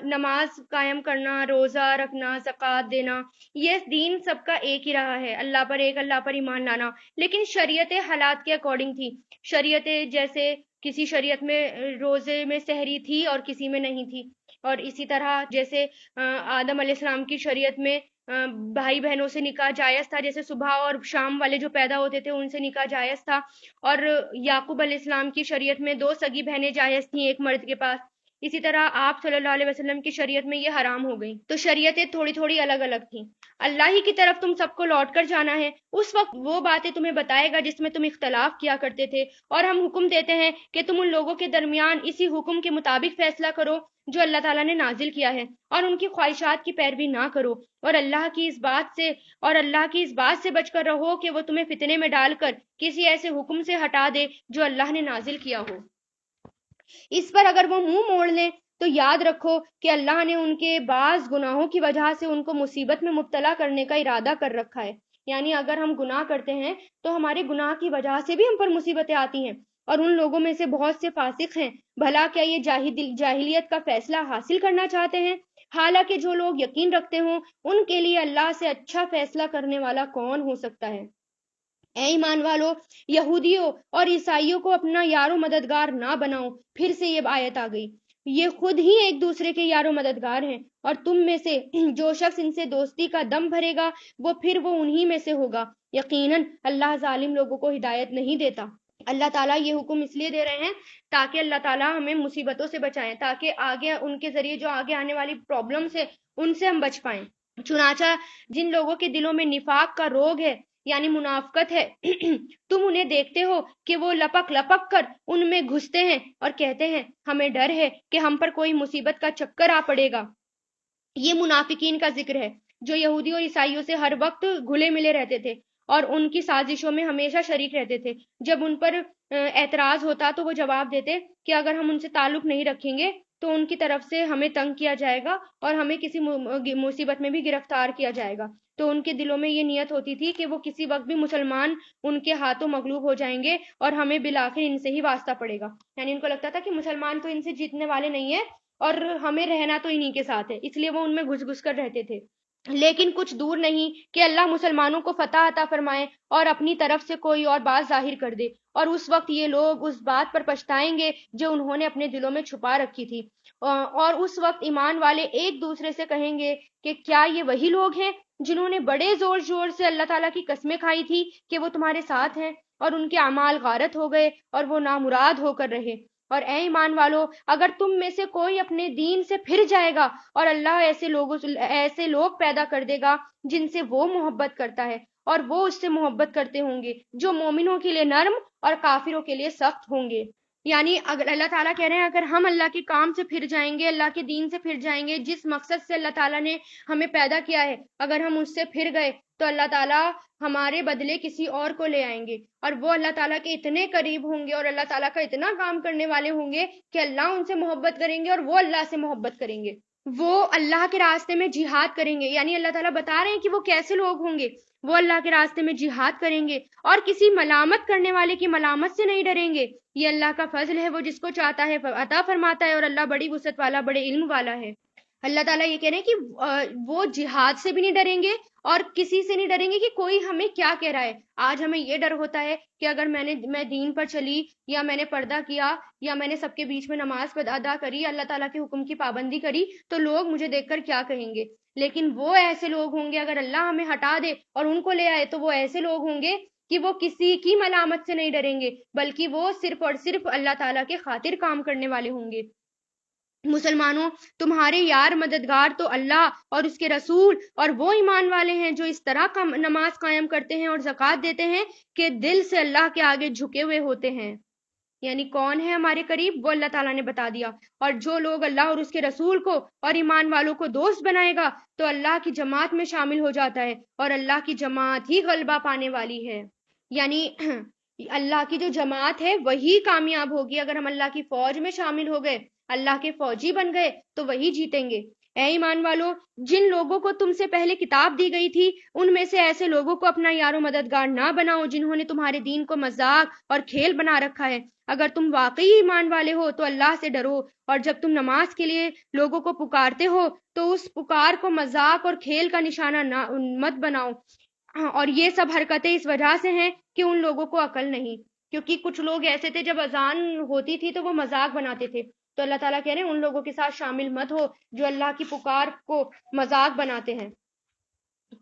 نماز قائم کرنا، روزہ رکھنا، زکوٰۃ دینا، یہ دین سب کا ایک ہی رہا ہے، اللہ پر ایمان لانا، لیکن شریعتیں حالات کے اکارڈنگ تھی۔ شریعتیں جیسے کسی شریعت میں روزے میں سحری تھی اور کسی میں نہیں تھی، اور اسی طرح جیسے آدم علیہ السلام کی شریعت میں بھائی بہنوں سے نکاح جائز تھا، جیسے صبح اور شام والے جو پیدا ہوتے تھے ان سے نکاح جائز تھا، اور یعقوب علیہ السلام کی شریعت میں 2 سگی بہنیں جائز تھیں ایک مرد کے پاس، اسی طرح آپ صلی اللہ علیہ وسلم کی شریعت میں یہ حرام ہو گئی۔ تو شریعتیں تھوڑی تھوڑی الگ الگ تھیں۔ اللہ ہی کی طرف تم سب کو لوٹ کر جانا ہے، اس وقت وہ باتیں تمہیں بتائے گا جس میں تم اختلاف کیا کرتے تھے، اور ہم حکم دیتے ہیں کہ تم ان لوگوں کے درمیان اسی حکم کے مطابق فیصلہ کرو جو اللہ تعالیٰ نے نازل کیا ہے، اور ان کی خواہشات کی پیروی نہ کرو، اور اللہ کی اس بات سے بچ کر رہو کہ وہ تمہیں فتنے میں ڈال کر کسی ایسے حکم سے ہٹا دے جو اللہ نے نازل کیا ہو۔ اس پر اگر وہ منہ موڑ لیں تو یاد رکھو کہ اللہ نے ان کے بعض گناہوں کی وجہ سے ان کو مصیبت میں مبتلا کرنے کا ارادہ کر رکھا ہے، یعنی اگر ہم گناہ کرتے ہیں تو ہمارے گناہ کی وجہ سے بھی ہم پر مصیبتیں آتی ہیں، اور ان لوگوں میں سے بہت سے فاسق ہیں۔ بھلا کیا یہ جاہلیت کا فیصلہ حاصل کرنا چاہتے ہیں؟ حالانکہ جو لوگ یقین رکھتے ہوں ان کے لیے اللہ سے اچھا فیصلہ کرنے والا کون ہو سکتا ہے؟ اے ایمان والو، یہودیوں اور عیسائیوں کو اپنا یار و مددگار نہ بناؤ۔ پھر سے یہ آیت آ گئی، یہ خود ہی ایک دوسرے کے یار و مددگار ہیں، اور تم میں سے جو شخص ان سے دوستی کا دم بھرے گا وہ انہی میں سے ہوگا۔ یقیناً اللہ ظالم لوگوں کو ہدایت نہیں دیتا۔ اللہ تعالیٰ یہ حکم اس لیے دے رہے ہیں تاکہ اللہ تعالیٰ ہمیں مصیبتوں سے بچائیں، تاکہ آگے ان کے ذریعے جو آگے آنے والی پرابلمس ہے ان سے ہم بچ پائیں۔ چنانچہ جن لوگوں کے دلوں میں نفاق کا روگ ہے یعنی منافقت ہے، تم انہیں دیکھتے ہو کہ وہ لپک لپک کر ان میں گھستے ہیں اور کہتے ہیں ہمیں ڈر ہے کہ ہم پر کوئی مصیبت کا چکر آ پڑے گا۔ یہ منافقین کا ذکر ہے جو یہودی اور عیسائیوں سے ہر وقت گھلے ملے رہتے تھے اور ان کی سازشوں میں ہمیشہ شریک رہتے تھے۔ جب ان پر اعتراض ہوتا تو وہ جواب دیتے کہ اگر ہم ان سے تعلق نہیں رکھیں گے تو ان کی طرف سے ہمیں تنگ کیا جائے گا اور ہمیں کسی مصیبت میں بھی گرفتار کیا جائے گا۔ تو ان کے دلوں میں یہ نیت ہوتی تھی کہ وہ کسی وقت بھی مسلمان ان کے ہاتھوں مغلوب ہو جائیں گے اور ہمیں بالآخر ان سے ہی واسطہ پڑے گا، یعنی ان کو لگتا تھا کہ مسلمان تو ان سے جیتنے والے نہیں ہیں اور ہمیں رہنا تو انہی کے ساتھ ہے، اس لیے وہ ان میں گھس گھس کر رہتے تھے۔ لیکن کچھ دور نہیں کہ اللہ مسلمانوں کو فتح عطا فرمائے اور اپنی طرف سے کوئی اور بات ظاہر کر دے، اور اس وقت یہ لوگ اس بات پر پچھتائیں گے جو انہوں نے اپنے دلوں میں چھپا رکھی تھی، اور اس وقت ایمان والے ایک دوسرے سے کہیں گے کہ کیا یہ وہی لوگ ہیں جنہوں نے بڑے زور شور سے اللہ تعالیٰ کی قسمیں کھائی تھی کہ وہ تمہارے ساتھ ہیں، اور ان کے اعمال غارت ہو گئے اور وہ نامراد ہو کر رہے۔ اور اے ایمان والو، اگر تم میں سے کوئی اپنے دین سے پھر جائے گا اور اللہ ایسے لوگ پیدا کر دے گا جن سے وہ محبت کرتا ہے اور وہ اس سے محبت کرتے ہوں گے جو مومنوں کے لیے نرم اور کافروں کے لیے سخت ہوں گے۔ یعنی اگر اللہ تعالیٰ کہہ رہے ہیں اگر ہم اللہ کے کام سے پھر جائیں گے، اللہ کے دین سے پھر جائیں گے، جس مقصد سے اللہ تعالیٰ نے ہمیں پیدا کیا ہے، اگر ہم اس سے پھر گئے تو اللہ تعالیٰ ہمارے بدلے کسی اور کو لے آئیں گے، اور وہ اللہ تعالیٰ کے اتنے قریب ہوں گے اور اللہ تعالیٰ کا اتنا کام کرنے والے ہوں گے کہ اللہ ان سے محبت کریں گے اور وہ اللہ سے محبت کریں گے۔ وہ اللہ کے راستے میں جہاد کریں گے، یعنی اللہ تعالیٰ بتا رہے ہیں کہ وہ کیسے لوگ ہوں گے۔ وہ اللہ کے راستے میں جہاد کریں گے اور کسی ملامت کرنے والے کی ملامت سے نہیں ڈریں گے۔ یہ اللہ کا فضل ہے، وہ جس کو چاہتا ہے عطا فرماتا ہے، اور اللہ بڑی وسعت والا، بڑے علم والا ہے۔ اللہ تعالیٰ یہ کہہ رہے ہیں کہ وہ جہاد سے بھی نہیں ڈریں گے اور کسی سے نہیں ڈریں گے کہ کوئی ہمیں کیا کہہ رہا ہے. آج ہمیں یہ ڈر ہوتا ہے کہ اگر میں دین پر چلی یا میں نے پردہ کیا یا میں نے سب کے بیچ میں نماز ادا کری، اللہ تعالیٰ کے حکم کی پابندی کری، تو لوگ مجھے دیکھ کر کیا کہیں گے. لیکن وہ ایسے لوگ ہوں گے، اگر اللہ ہمیں ہٹا دے اور ان کو لے آئے تو وہ ایسے لوگ ہوں گے کہ وہ کسی کی ملامت سے نہیں ڈریں گے، بلکہ وہ صرف اور صرف اللہ تعالیٰ کے خاطر کام کرنے والے ہوں گے. مسلمانوں، تمہارے یار مددگار تو اللہ اور اس کے رسول اور وہ ایمان والے ہیں جو اس طرح کا نماز قائم کرتے ہیں اور زکوٰۃ دیتے ہیں کہ دل سے اللہ کے آگے جھکے ہوئے ہوتے ہیں. یعنی کون ہے ہمارے قریب، وہ اللہ تعالیٰ نے بتا دیا. اور جو لوگ اللہ اور اس کے رسول کو اور ایمان والوں کو دوست بنائے گا تو اللہ کی جماعت میں شامل ہو جاتا ہے، اور اللہ کی جماعت ہی غلبہ پانے والی ہے. یعنی اللہ کی جو جماعت ہے وہی کامیاب ہوگی. اگر ہم اللہ کی فوج میں شامل ہو گئے، اللہ کے فوجی بن گئے، تو وہی جیتیں گے. اے ایمان والو، جن لوگوں کو تم سے پہلے کتاب دی گئی تھی ان میں سے ایسے لوگوں کو اپنا یار و مددگار نہ بناؤ جنہوں نے تمہارے دین کو مذاق اور کھیل بنا رکھا ہے. اگر تم واقعی ایمان والے ہو تو اللہ سے ڈرو، اور جب تم نماز کے لیے لوگوں کو پکارتے ہو تو اس پکار کو مذاق اور کھیل کا نشانہ مت بناؤ. اور یہ سب حرکتیں اس وجہ سے ہیں کہ ان لوگوں کو عقل نہیں. کیونکہ کچھ لوگ ایسے تھے جب اذان ہوتی تھی تو وہ مذاق بناتے تھے. تو اللہ تعالیٰ کہہ رہے ہیں ان لوگوں کے ساتھ شامل مت ہو جو اللہ کی پکار کو مذاق بناتے ہیں.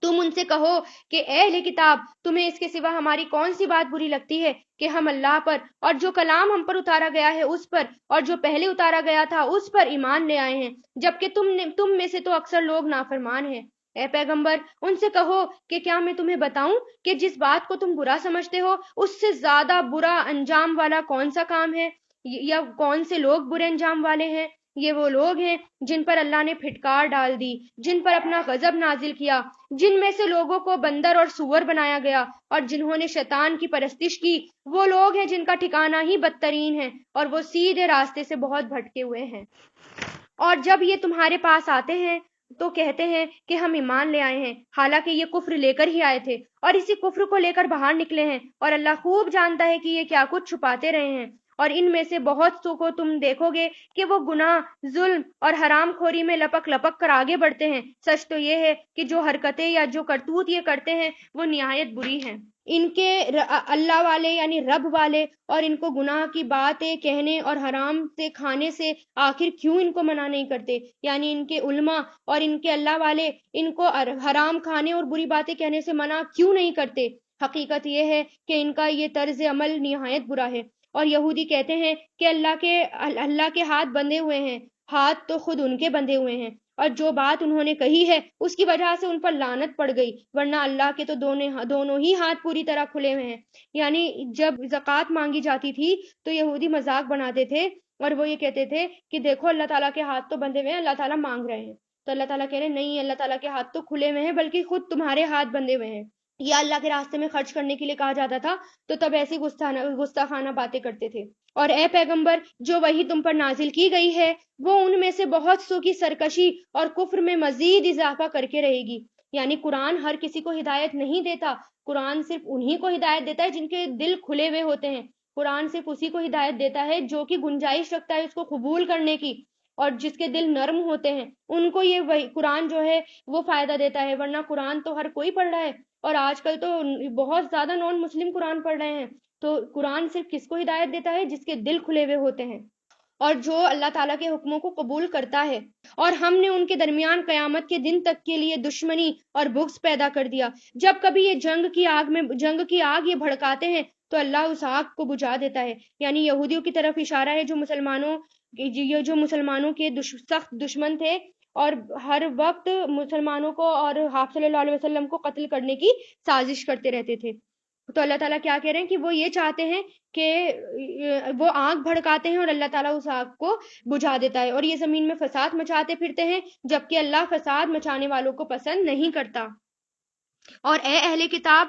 تم ان سے کہو کہ اے اہل کتاب، تمہیں اس کے سوا ہماری کون سی بات بری لگتی ہے کہ ہم اللہ پر اور جو کلام ہم پر اتارا گیا ہے اس پر اور جو پہلے اتارا گیا تھا اس پر ایمان لے آئے ہیں، جبکہ تم میں سے تو اکثر لوگ نافرمان ہیں. اے پیغمبر، ان سے کہو کہ کیا میں تمہیں بتاؤں کہ جس بات کو تم برا سمجھتے ہو اس سے زیادہ برا انجام والا کون سا کام ہے، یا کون سے لوگ برے انجام والے ہیں. یہ وہ لوگ ہیں جن پر اللہ نے پھٹکار ڈال دی، جن پر اپنا غضب نازل کیا، جن میں سے لوگوں کو بندر اور سور بنایا گیا اور جنہوں نے شیطان کی پرستش کی. وہ لوگ ہیں جن کا ٹھکانہ ہی بدترین ہے اور وہ سیدھے راستے سے بہت بھٹکے ہوئے ہیں. اور جب یہ تمہارے پاس آتے ہیں تو کہتے ہیں کہ ہم ایمان لے آئے ہیں، حالانکہ یہ کفر لے کر ہی آئے تھے اور اسی کفر کو لے کر باہر نکلے ہیں، اور اللہ خوب جانتا ہے کہ یہ کیا کچھ چھپاتے رہے ہیں. اور ان میں سے بہت سو کو تم دیکھو گے کہ وہ گناہ، ظلم اور حرام خوری میں لپک لپک کر آگے بڑھتے ہیں. سچ تو یہ ہے کہ جو حرکتیں یا جو کرتوت یہ کرتے ہیں وہ نہایت بری ہیں. ان کے اللہ والے یعنی رب والے اور ان کو گناہ کی باتیں کہنے اور حرام سے کھانے سے آخر کیوں ان کو منع نہیں کرتے؟ یعنی ان کے علماء اور ان کے اللہ والے ان کو حرام کھانے اور بری باتیں کہنے سے منع کیوں نہیں کرتے؟ حقیقت یہ ہے کہ ان کا یہ طرز عمل نہایت برا ہے. اور یہودی کہتے ہیں کہ اللہ کے ہاتھ بندھے ہوئے ہیں. ہاتھ تو خود ان کے بندھے ہوئے ہیں، اور جو بات انہوں نے کہی ہے اس کی وجہ سے ان پر لعنت پڑ گئی، ورنہ اللہ کے تو دونوں ہی ہاتھ پوری طرح کھلے ہوئے ہیں. یعنی جب زکوٰۃ مانگی جاتی تھی تو یہودی مذاق بناتے تھے اور وہ یہ کہتے تھے کہ دیکھو اللہ تعالیٰ کے ہاتھ تو بندھے ہوئے ہیں، اللہ تعالیٰ مانگ رہے ہیں. تو اللہ تعالیٰ کہہ رہے ہیں نہیں، اللہ تعالیٰ کے ہاتھ تو کھلے ہوئے ہیں، بلکہ خود تمہارے ہاتھ بندھے ہوئے ہیں. یا اللہ کے راستے میں خرچ کرنے کے لیے کہا جاتا تھا تو تب ایسی گستاخانہ باتیں کرتے تھے. اور اے پیغمبر، جو وحی تم پر نازل کی گئی ہے وہ ان میں سے بہت سو کی سرکشی اور کفر میں مزید اضافہ کر کے رہے گی. یعنی قرآن ہر کسی کو ہدایت نہیں دیتا، قرآن صرف انہی کو ہدایت دیتا ہے جن کے دل کھلے ہوئے ہوتے ہیں. قرآن صرف اسی کو ہدایت دیتا ہے جو کہ گنجائش رکھتا ہے اس کو قبول کرنے کی، اور جس کے دل نرم ہوتے ہیں ان کو یہ وہی قرآن جو ہے وہ فائدہ دیتا ہے. ورنہ قرآن تو ہر کوئی پڑھ رہا ہے، اور آج کل تو بہت زیادہ نان مسلم قرآن پڑھ رہے ہیں. تو قرآن صرف کس کو ہدایت دیتا ہے؟ جس کے دل کھلے ہوئے ہوتے ہیں اور جو اللہ تعالیٰ کے حکموں کو قبول کرتا ہے. اور ہم نے ان کے درمیان قیامت کے دن تک کے لیے دشمنی اور بغض پیدا کر دیا. جب کبھی یہ جنگ کی آگ یہ بھڑکاتے ہیں تو اللہ اس آگ کو بجھا دیتا ہے. یعنی یہودیوں کی طرف اشارہ ہے جو مسلمانوں کے سخت دشمن تھے اور ہر وقت مسلمانوں کو اور آپ صلی اللہ علیہ وسلم کو قتل کرنے کی سازش کرتے رہتے تھے. تو اللہ تعالیٰ کیا کہہ رہے ہیں کہ وہ یہ چاہتے ہیں کہ وہ آگ بھڑکاتے ہیں اور اللہ تعالیٰ اس آگ کو بجھا دیتا ہے، اور یہ زمین میں فساد مچاتے پھرتے ہیں جبکہ اللہ فساد مچانے والوں کو پسند نہیں کرتا. اور اے اہل کتاب،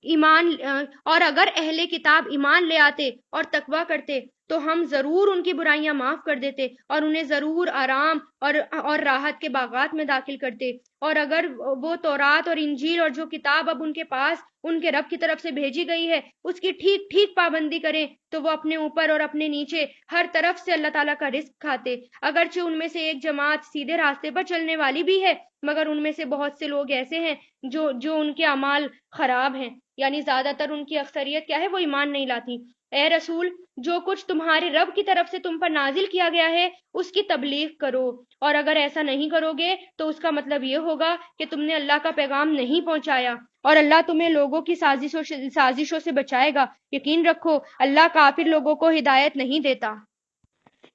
اور اگر اہل کتاب ایمان لے آتے اور تقوی کرتے تو ہم ضرور ان کی برائیاں معاف کر دیتے اور انہیں ضرور آرام اور راحت کے باغات میں داخل کرتے۔ اور اگر وہ تورات اور انجیل اور جو کتاب اب ان کے پاس ان کے رب کی طرف سے بھیجی گئی ہے اس کی ٹھیک ٹھیک پابندی کریں تو وہ اپنے اوپر اور اپنے نیچے ہر طرف سے اللہ تعالیٰ کا رزق کھاتے۔ اگرچہ ان میں سے ایک جماعت سیدھے راستے پر چلنے والی بھی ہے مگر ان میں سے بہت سے لوگ ایسے ہیں جو ان کے اعمال خراب ہیں، یعنی زیادہ تر ان کی اکثریت کیا ہے، وہ ایمان نہیں لاتی۔ اے رسول، جو کچھ تمہارے رب کی طرف سے تم پر نازل کیا گیا ہے اس کی تبلیغ کرو، اور اگر ایسا نہیں کرو گے تو اس کا مطلب یہ ہوگا کہ تم نے اللہ کا پیغام نہیں پہنچایا اور اللہ تمہیں لوگوں کی سازشوں سے بچائے گا۔ یقین رکھو اللہ کافر لوگوں کو ہدایت نہیں دیتا۔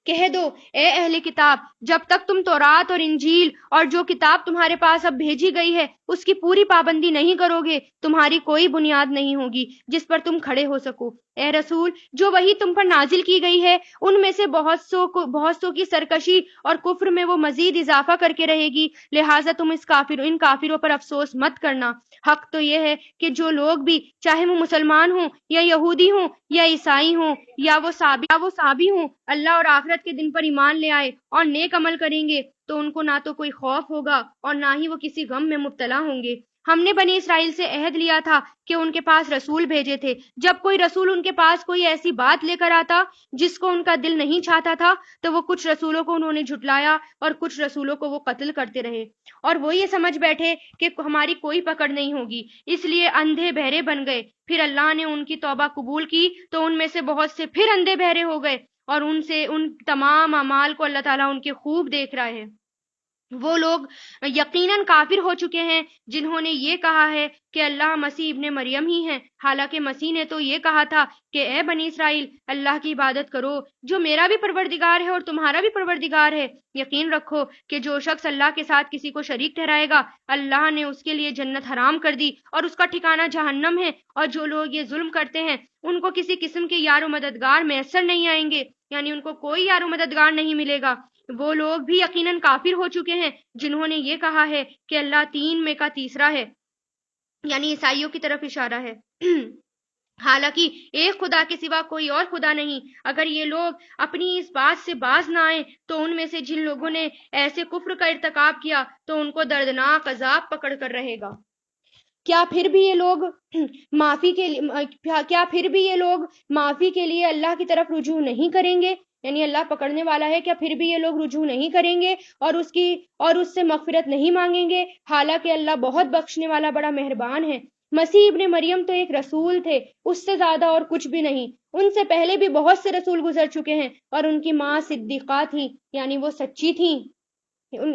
کہہ دو اے اہل کتاب، جب تک تم تورات اور انجیل اور جو کتاب تمہارے پاس اب بھیجی گئی ہے اس کی پوری پابندی نہیں کرو گے تمہاری کوئی بنیاد نہیں ہوگی جس پر تم کھڑے ہو سکو۔ اے رسول، جو وحی تم پر نازل کی گئی ہے ان میں سے بہت سو کی سرکشی اور کفر میں وہ مزید اضافہ کر کے رہے گی، لہٰذا تم ان کافروں پر افسوس مت کرنا۔ حق تو یہ ہے کہ جو لوگ بھی، چاہے وہ مسلمان ہوں یا یہودی ہوں یا عیسائی ہوں یا وہ صابی ہوں، اللہ اور آخرت کے دن پر ایمان لے آئے اور نیک عمل کریں گے تو ان کو نہ تو کوئی خوف ہوگا اور نہ ہی وہ کسی غم میں مبتلا ہوں گے۔ ہم نے بنی اسرائیل سے عہد لیا تھا کہ ان کے پاس رسول بھیجے تھے، جب کوئی رسول ان کے پاس کوئی ایسی بات لے کر آتا جس کو ان کا دل نہیں چاہتا تھا تو وہ کچھ رسولوں کو انہوں نے جھٹلایا اور کچھ رسولوں کو وہ قتل کرتے رہے، اور وہ یہ سمجھ بیٹھے کہ ہماری کوئی پکڑ نہیں ہوگی، اس لیے اندھے بہرے بن گئے۔ پھر اللہ نے ان کی توبہ قبول کی تو ان میں سے بہت سے پھر اندھے بہرے ہو گئے، اور ان تمام اعمال کو اللہ تعالیٰ ان کے خوب دیکھ رہا ہے۔ وہ لوگ یقیناً کافر ہو چکے ہیں جنہوں نے یہ کہا ہے کہ اللہ مسیح ابن مریم ہی ہیں، حالانکہ مسیح نے تو یہ کہا تھا کہ اے بنی اسرائیل، اللہ کی عبادت کرو جو میرا بھی پروردگار ہے اور تمہارا بھی پروردگار ہے۔ یقین رکھو کہ جو شخص اللہ کے ساتھ کسی کو شریک ٹھہرائے گا اللہ نے اس کے لیے جنت حرام کر دی اور اس کا ٹھکانہ جہنم ہے، اور جو لوگ یہ ظلم کرتے ہیں ان کو کسی قسم کے یار و مددگار میسر نہیں آئیں گے، یعنی ان کو کوئی یار و مددگار نہیں ملے گا۔ وہ لوگ بھی یقیناً کافر ہو چکے ہیں جنہوں نے یہ کہا ہے کہ اللہ تین میں کا تیسرا ہے، یعنی عیسائیوں کی طرف اشارہ ہے، حالانکہ ایک خدا کے سوا کوئی اور خدا نہیں۔ اگر یہ لوگ اپنی اس بات سے باز نہ آئیں تو ان میں سے جن لوگوں نے ایسے کفر کا ارتکاب کیا تو ان کو دردناک عذاب پکڑ کر رہے گا۔ کیا پھر بھی یہ لوگ معافی کے لیے اللہ کی طرف رجوع نہیں کریں گے، یعنی اللہ پکڑنے والا ہے، کیا پھر بھی یہ لوگ رجوع نہیں کریں گے اور اس سے مغفرت نہیں مانگیں گے، حالانکہ اللہ بہت بخشنے والا بڑا مہربان ہے۔ مسیح ابن مریم تو ایک رسول تھے، اس سے زیادہ اور کچھ بھی نہیں۔ ان سے پہلے بھی بہت سے رسول گزر چکے ہیں اور ان کی ماں صدیقہ تھی، یعنی وہ سچی تھیں۔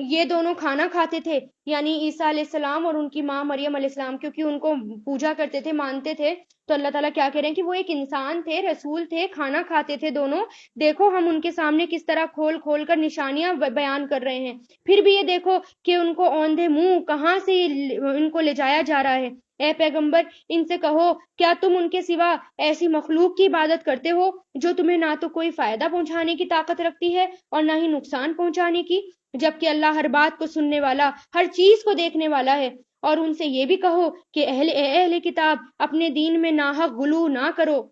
یہ دونوں کھانا کھاتے تھے، یعنی عیسیٰ علیہ السلام اور ان کی ماں مریم علیہ السلام، کیونکہ ان کو پوجا کرتے تھے، مانتے تھے۔ تو اللہ تعالیٰ کیا کہہ رہے ہیں کہ وہ ایک انسان تھے، رسول تھے، کھانا کھاتے تھے دونوں۔ دیکھو ہم ان کے سامنے کس طرح کھول کھول کر نشانیاں بیان کر رہے ہیں، پھر بھی یہ دیکھو کہ ان کو اوندھے منہ کہاں سے ان کو لے جایا جا رہا ہے۔ اے پیغمبر، ان سے کہو کیا تم ان کے سوا ایسی مخلوق کی عبادت کرتے ہو جو تمہیں نہ تو کوئی فائدہ پہنچانے کی طاقت رکھتی ہے اور نہ ہی نقصان پہنچانے کی، جبکہ اللہ ہر بات کو سننے والا، ہر چیز کو دیکھنے والا ہے۔ اور ان سے یہ بھی کہو کہ اہل کتاب، اپنے دین میں ناحق غلو نہ کرو۔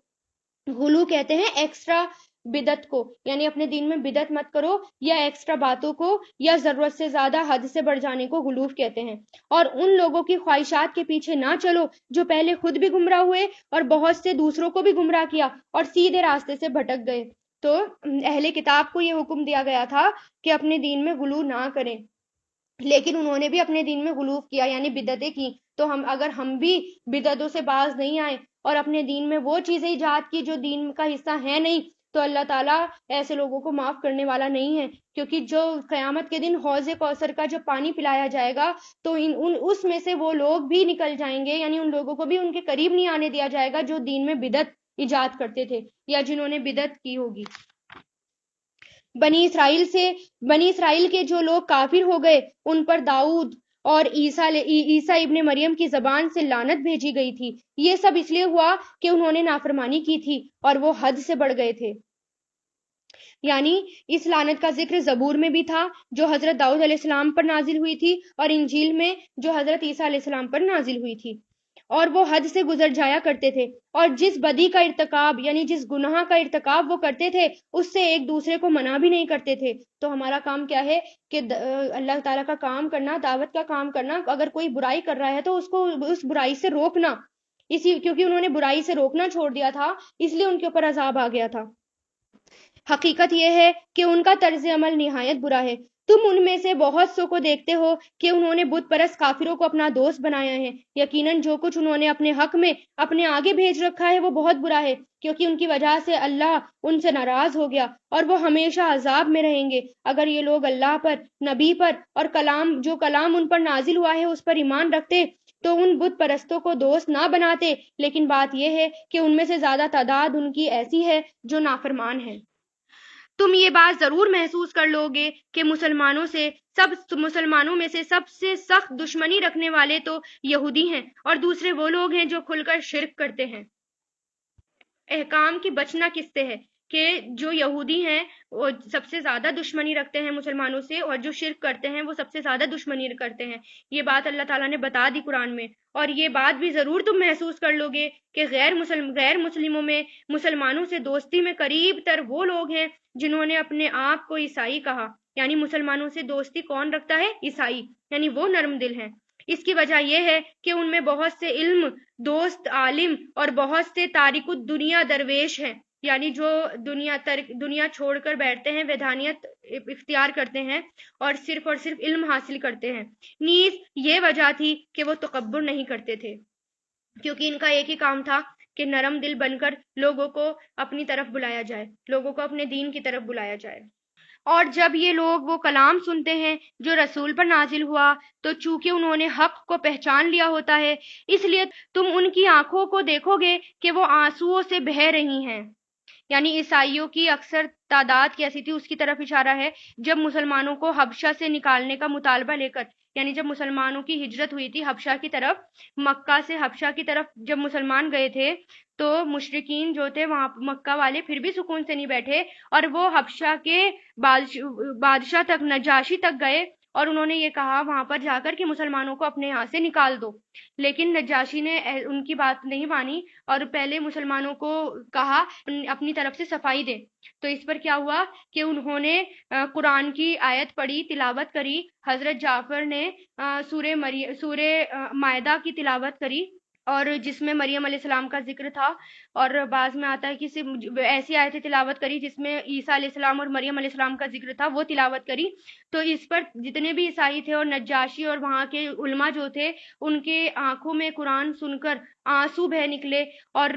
غلو کہتے ہیں ایکسٹرا بدعت کو، یعنی اپنے دین میں بدعت مت کرو یا ایکسٹرا باتوں کو یا ضرورت سے زیادہ حد سے بڑھ جانے کو غلو کہتے ہیں۔ اور ان لوگوں کی خواہشات کے پیچھے نہ چلو جو پہلے خود بھی گمراہ ہوئے اور بہت سے دوسروں کو بھی گمراہ کیا اور سیدھے راستے سے بھٹک گئے۔ تو اہل کتاب کو یہ حکم دیا گیا تھا کہ اپنے دین میں غلو نہ کریں، لیکن انہوں نے بھی اپنے دین میں غلو کیا، یعنی بدعتیں کی۔ تو اگر ہم بھی بدعتوں سے باز نہیں آئے اور اپنے دین میں وہ چیزیں ایجاد کی جو دین کا حصہ ہے نہیں، تو اللہ تعالیٰ ایسے لوگوں کو معاف کرنے والا نہیں ہے، کیونکہ جو قیامت کے دن حوض کوثر کا جو پانی پلایا جائے گا تو اس میں سے وہ لوگ بھی نکل جائیں گے، یعنی ان لوگوں کو بھی ان کے قریب نہیں آنے دیا جائے گا جو دین میں بدعت ایجاد کرتے تھے یا جنہوں نے بدعت کی ہوگی۔ بنی اسرائیل کے جو لوگ کافر ہو گئے ان پر داؤد اور عیسیٰ ابن مریم کی زبان سے لعنت بھیجی گئی تھی۔ یہ سب اس لیے ہوا کہ انہوں نے نافرمانی کی تھی اور وہ حد سے بڑھ گئے تھے، یعنی اس لعنت کا ذکر زبور میں بھی تھا جو حضرت داؤد علیہ السلام پر نازل ہوئی تھی اور انجیل میں جو حضرت عیسیٰ علیہ السلام پر نازل ہوئی تھی۔ اور وہ حد سے گزر جایا کرتے تھے، اور جس بدی کا ارتکاب یعنی جس گناہ کا ارتکاب وہ کرتے تھے اس سے ایک دوسرے کو منع بھی نہیں کرتے تھے۔ تو ہمارا کام کیا ہے کہ اللہ تعالیٰ کا کام کرنا، دعوت کا کام کرنا، اگر کوئی برائی کر رہا ہے تو اس کو اس برائی سے روکنا، کیونکہ انہوں نے برائی سے روکنا چھوڑ دیا تھا، اس لیے ان کے اوپر عذاب آ گیا تھا۔ حقیقت یہ ہے کہ ان کا طرز عمل نہایت برا ہے۔ تم ان میں سے بہت سو کو دیکھتے ہو کہ انہوں نے بت پرست کافروں کو اپنا دوست بنایا ہے۔ یقیناً جو کچھ انہوں نے اپنے حق میں اپنے آگے بھیج رکھا ہے وہ بہت برا ہے، کیونکہ ان کی وجہ سے اللہ ان سے ناراض ہو گیا اور وہ ہمیشہ عذاب میں رہیں گے۔ اگر یہ لوگ اللہ پر، نبی پر اور جو کلام ان پر نازل ہوا ہے اس پر ایمان رکھتے تو ان بت پرستوں کو دوست نہ بناتے، لیکن بات یہ ہے کہ ان میں سے زیادہ تعداد ان کی ایسی ہے جو نافرمان ہیں۔ تم یہ بات ضرور محسوس کر لو گے کہ مسلمانوں میں سے سب سے سخت دشمنی رکھنے والے تو یہودی ہیں، اور دوسرے وہ لوگ ہیں جو کھل کر شرک کرتے ہیں۔ احکام کی بچنا کس سے ہے کہ جو یہودی ہیں وہ سب سے زیادہ دشمنی رکھتے ہیں مسلمانوں سے، اور جو شرک کرتے ہیں وہ سب سے زیادہ دشمنی کرتے ہیں۔ یہ بات اللہ تعالیٰ نے بتا دی قرآن میں، اور یہ بات بھی ضرور تم محسوس کر لو گے کہ غیر مسلموں میں مسلمانوں سے دوستی میں قریب تر وہ لوگ ہیں جنہوں نے اپنے آپ کو عیسائی کہا۔ یعنی مسلمانوں سے دوستی کون رکھتا ہے؟ عیسائی، یعنی وہ نرم دل ہیں۔ اس کی وجہ یہ ہے کہ ان میں بہت سے علم دوست عالم اور بہت سے تارک الدنیا درویش ہیں، یعنی جو دنیا چھوڑ کر بیٹھتے ہیں، ویدھانیت اختیار کرتے ہیں اور صرف علم حاصل کرتے ہیں۔ نیز یہ وجہ تھی کہ وہ تکبر نہیں کرتے تھے، کیونکہ ان کا ایک ہی کام تھا کہ نرم دل بن کر لوگوں کو اپنی طرف بلایا جائے، لوگوں کو اپنے دین کی طرف بلایا جائے۔ اور جب یہ لوگ وہ کلام سنتے ہیں جو رسول پر نازل ہوا تو چونکہ انہوں نے حق کو پہچان لیا ہوتا ہے، اس لیے تم ان کی آنکھوں کو دیکھو گے کہ وہ آنسوؤں سے بہہ رہی ہیں۔ یعنی عیسائیوں کی اکثر تعداد کیسی تھی اس کی طرف اشارہ ہے۔ جب مسلمانوں کو حبشہ سے نکالنے کا مطالبہ لے کر، یعنی جب مسلمانوں کی ہجرت ہوئی تھی حبشہ کی طرف، مکہ سے حبشہ کی طرف جب مسلمان گئے تھے تو مشرکین جو تھے وہاں مکہ والے پھر بھی سکون سے نہیں بیٹھے، اور وہ حبشہ کے بادشاہ تک، نجاشی تک گئے، اور انہوں نے یہ کہا وہاں پر جا کر کہ مسلمانوں کو اپنے یہاں سے نکال دو۔ لیکن نجاشی نے ان کی بات نہیں مانی اور پہلے مسلمانوں کو کہا اپنی طرف سے صفائی دے۔ تو اس پر کیا ہوا کہ انہوں نے قرآن کی آیت پڑھی، تلاوت کری۔ حضرت جعفر نے سورہ مائدہ کی تلاوت کری، اور جس میں مریم علیہ السلام کا ذکر تھا، اور بعض میں آتا ہے کہ صرف ایسی آیتیں تلاوت کری جس میں عیسیٰ علیہ السلام اور مریم علیہ السلام کا ذکر تھا، وہ تلاوت کری۔ تو اس پر جتنے بھی عیسائی تھے اور نجاشی اور وہاں کے علماء جو تھے ان کے آنکھوں میں قرآن سن کر آنسو بہہ نکلے، اور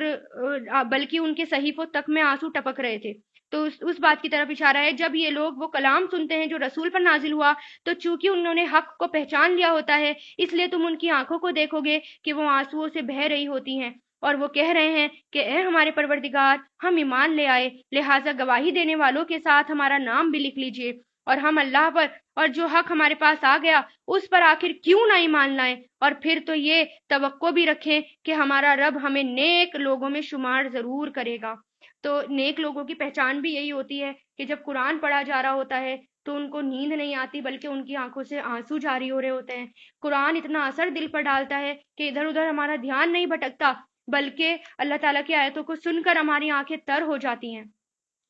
بلکہ ان کے صحیفوں تک میں آنسو ٹپک رہے تھے۔ تو اس بات کی طرف اشارہ ہے، جب یہ لوگ وہ کلام سنتے ہیں جو رسول پر نازل ہوا تو چونکہ انہوں نے حق کو پہچان لیا ہوتا ہے، اس لیے تم ان کی آنکھوں کو دیکھو گے کہ وہ آنسوؤں سے بہہ رہی ہوتی ہیں، اور وہ کہہ رہے ہیں کہ اے ہمارے پروردگار، ہم ایمان لے آئے، لہٰذا گواہی دینے والوں کے ساتھ ہمارا نام بھی لکھ لیجئے، اور ہم اللہ پر اور جو حق ہمارے پاس آ گیا اس پر آخر کیوں نہ ایمان لائیں، اور پھر تو یہ توقع بھی رکھیں کہ ہمارا رب ہمیں نیک لوگوں میں شمار ضرور کرے گا۔ تو نیک لوگوں کی پہچان بھی یہی ہوتی ہے کہ جب قرآن پڑھا جا رہا ہوتا ہے تو ان کو نیند نہیں آتی بلکہ ان کی آنکھوں سے آنسو جاری ہو رہے ہوتے ہیں۔ قرآن اتنا اثر دل پر ڈالتا ہے کہ ادھر ادھر ہمارا دھیان نہیں بھٹکتا، بلکہ اللہ تعالیٰ کی آیتوں کو سن کر ہماری آنکھیں تر ہو جاتی ہیں۔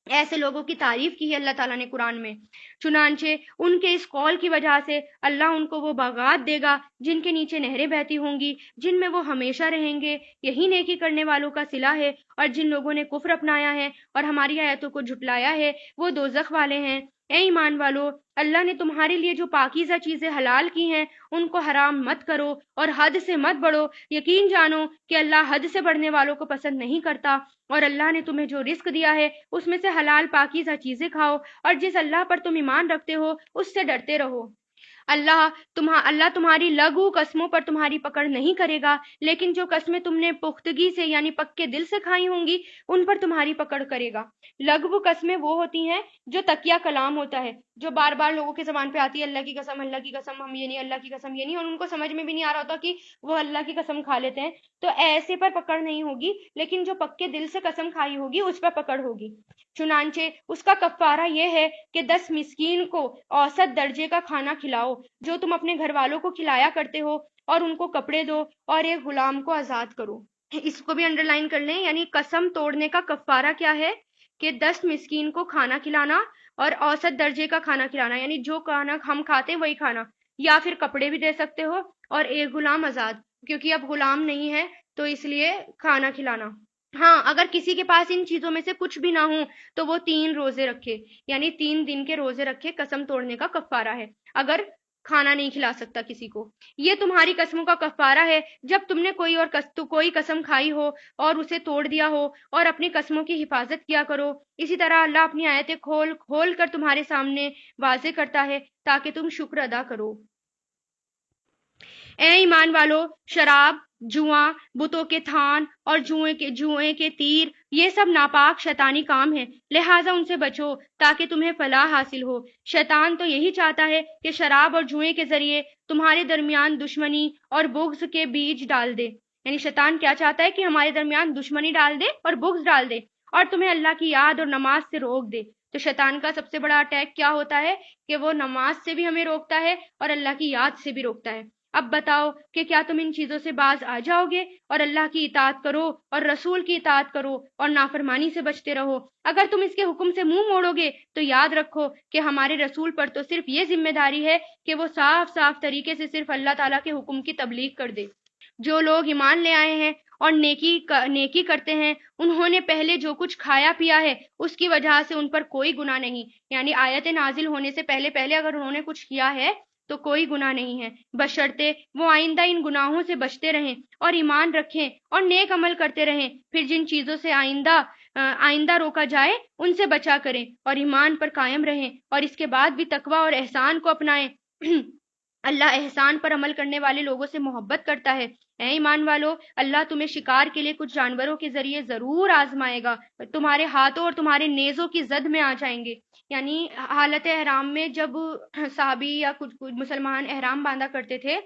ایسے لوگوں کی تعریف کی ہے اللہ تعالیٰ نے قرآن میں۔ چنانچہ ان کے اس قول کی وجہ سے اللہ ان کو وہ باغات دے گا جن کے نیچے نہریں بہتی ہوں گی، جن میں وہ ہمیشہ رہیں گے۔ یہی نیکی کرنے والوں کا صلہ ہے، اور جن لوگوں نے کفر اپنایا ہے اور ہماری آیتوں کو جھٹلایا ہے وہ دوزخ والے ہیں۔ اے ایمان والو، اللہ نے تمہارے لیے جو پاکیزہ چیزیں حلال کی ہیں ان کو حرام مت کرو اور حد سے مت بڑھو۔ یقین جانو کہ اللہ حد سے بڑھنے والوں کو پسند نہیں کرتا، اور اللہ نے تمہیں جو رزق دیا ہے اس میں سے حلال پاکیزہ چیزیں کھاؤ، اور جس اللہ پر تم ایمان رکھتے ہو اس سے ڈرتے رہو۔ اللہ تمہاری لغو قسموں پر تمہاری پکڑ نہیں کرے گا، لیکن جو قسمیں تم نے پختگی سے یعنی پکے دل سے کھائی ہوں گی ان پر تمہاری پکڑ کرے گا۔ لغو قسمیں وہ ہوتی ہیں جو تکیہ کلام ہوتا ہے، جو بار بار لوگوں کے زبان پہ آتی ہے، اللہ کی قسم، اللہ کی قسم، ہم یہ نہیں، اللہ کی قسم یہ نہیں، اور ان کو سمجھ میں بھی نہیں آ رہا ہوتا کہ وہ اللہ کی قسم کھا لیتے ہیں۔ تو ایسے پر پکڑ نہیں ہوگی، لیکن جو پکے دل سے قسم کھائی ہوگی اس پر پکڑ ہوگی۔ چنانچہ اس کا کفارہ یہ ہے کہ 10 مسکین کو اوسط درجے کا کھانا کھلاؤ، جو تم اپنے گھر والوں کو کھلایا کرتے ہو، اور ان کو کپڑے دو اور ایک غلام کو آزاد کرو۔ اس کو بھی انڈر لائن کر لیں، یعنی قسم توڑنے کا کفارہ کیا ہے کہ 10 مسکین کو کھانا کھلانا اور اوسط درجے کا کھانا کھلانا، یعنی جو کھانا ہم کھاتے ہیں وہی کھانا، یا پھر کپڑے بھی دے سکتے ہو، اور ایک غلام آزاد، کیونکہ اب غلام نہیں ہے تو اس لیے کھانا کھلانا۔ ہاں، اگر کسی کے پاس ان چیزوں میں سے کچھ بھی نہ ہو تو وہ 3 روزے رکھے، یعنی 3 دن کے روزے رکھے، قسم توڑنے کا کفارہ ہے اگر کھانا نہیں کھلا سکتا کسی کو۔ یہ تمہاری قسموں کا کفارہ ہے جب تم نے کوئی قسم کھائی ہو اور اسے توڑ دیا ہو، اور اپنی قسموں کی حفاظت کیا کرو۔ اسی طرح اللہ اپنی آیتیں کھول کھول کر تمہارے سامنے واضح کرتا ہے تاکہ تم شکر ادا کرو۔ اے ایمان والو، شراب، جواں، بتوں کے تھان اور جوئے کے تیر، یہ سب ناپاک شیطانی کام ہیں، لہٰذا ان سے بچو تاکہ تمہیں فلاح حاصل ہو۔ شیطان تو یہی چاہتا ہے کہ شراب اور جوئے کے ذریعے تمہارے درمیان دشمنی اور بغض کے بیج ڈال دے، یعنی شیطان کیا چاہتا ہے کہ ہمارے درمیان دشمنی ڈال دے اور بغض ڈال دے، اور تمہیں اللہ کی یاد اور نماز سے روک دے۔ تو شیطان کا سب سے بڑا اٹیک کیا ہوتا ہے کہ وہ نماز سے بھی ہمیں روکتا ہے اور اللہ کی یاد سے بھی روکتا ہے۔ اب بتاؤ کہ کیا تم ان چیزوں سے باز آ جاؤ گے اور اللہ کی اطاعت کرو اور رسول کی اطاعت کرو اور نافرمانی سے بچتے رہو۔ اگر تم اس کے حکم سے منہ موڑو گے تو یاد رکھو کہ ہمارے رسول پر تو صرف یہ ذمہ داری ہے کہ وہ صاف صاف طریقے سے صرف اللہ تعالیٰ کے حکم کی تبلیغ کر دے۔ جو لوگ ایمان لے آئے ہیں اور نیکی کرتے ہیں، انہوں نے پہلے جو کچھ کھایا پیا ہے اس کی وجہ سے ان پر کوئی گناہ نہیں، یعنی آیت نازل ہونے سے پہلے اگر انہوں نے کچھ کیا ہے تو کوئی گناہ نہیں ہے، بشرطے وہ آئندہ ان گناہوں سے بچتے رہیں اور ایمان رکھیں اور نیک عمل کرتے رہیں۔ پھر جن چیزوں سے آئندہ روکا جائے ان سے بچا کریں اور ایمان پر قائم رہیں، اور اس کے بعد بھی تقوی اور احسان کو اپنائیں۔ اللہ احسان پر عمل کرنے والے لوگوں سے محبت کرتا ہے۔ اے ایمان والو، اللہ تمہیں شکار کے لیے کچھ جانوروں کے ذریعے ضرور آزمائے گا، تمہارے ہاتھوں اور تمہارے نیزوں کی زد میں آ جائیں گے۔ یعنی حالت احرام میں جب صحابی یا کچھ مسلمان احرام باندھا کرتے تھے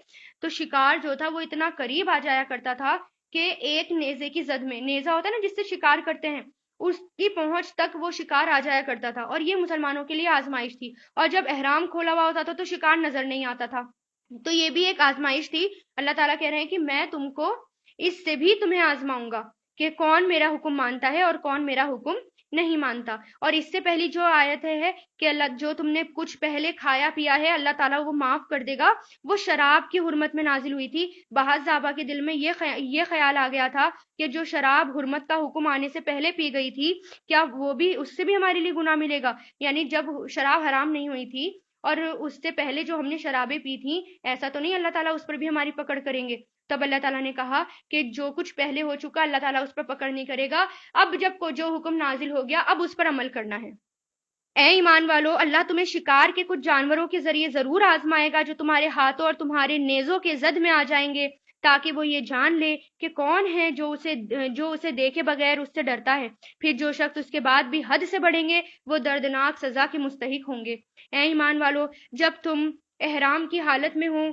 تو شکار جو تھا وہ اتنا قریب آ جایا کرتا تھا کہ ایک نیزے کی زد میں، نیزہ ہوتا ہے نا جس سے شکار کرتے ہیں، اس کی پہنچ تک وہ شکار آ جایا کرتا تھا، اور یہ مسلمانوں کے لیے آزمائش تھی۔ اور جب احرام کھولا ہوا ہوتا تھا تو شکار نظر نہیں آتا تھا، تو یہ بھی ایک آزمائش تھی۔ اللہ تعالیٰ کہہ رہے ہیں کہ میں تم کو اس سے بھی تمہیں آزماؤں گا کہ کون میرا حکم مانتا ہے اور کون میرا حکم نہیں مانتا۔ اور اس سے پہلی جو آیت ہے کہ اللہ جو تم نے کچھ پہلے کھایا پیا ہے اللہ تعالیٰ وہ معاف کر دے گا، وہ شراب کی حرمت میں نازل ہوئی تھی۔ بعض صحابہ کے دل میں یہ خیال آ گیا تھا کہ جو شراب حرمت کا حکم آنے سے پہلے پی گئی تھی، کیا وہ بھی اس سے بھی ہمارے لیے گناہ ملے گا؟ یعنی جب شراب حرام نہیں ہوئی تھی اور اس سے پہلے جو ہم نے شرابیں پی تھیں، ایسا تو نہیں اللہ تعالیٰ اس پر بھی ہماری پکڑ کریں گے؟ تب اللہ تعالیٰ نے کہا کہ جو کچھ پہلے ہو چکا اللہ تعالیٰ اس پر پکڑ نہیں کرے گا، اب جب جو حکم نازل ہو گیا اب اس پر عمل کرنا ہے۔ اے ایمان والو، اللہ تمہیں شکار کے کچھ جانوروں کے ذریعے ضرور آزمائے گا جو تمہارے ہاتھوں اور تمہارے نیزوں کے زد میں آ جائیں گے، تاکہ وہ یہ جان لے کہ کون ہے جو اسے دیکھے بغیر اس سے ڈرتا ہے۔ پھر جو شخص اس کے بعد بھی حد سے بڑھیں گے وہ دردناک سزا کے مستحق ہوں گے۔ اے ایمان والو، جب تم احرام کی حالت میں ہو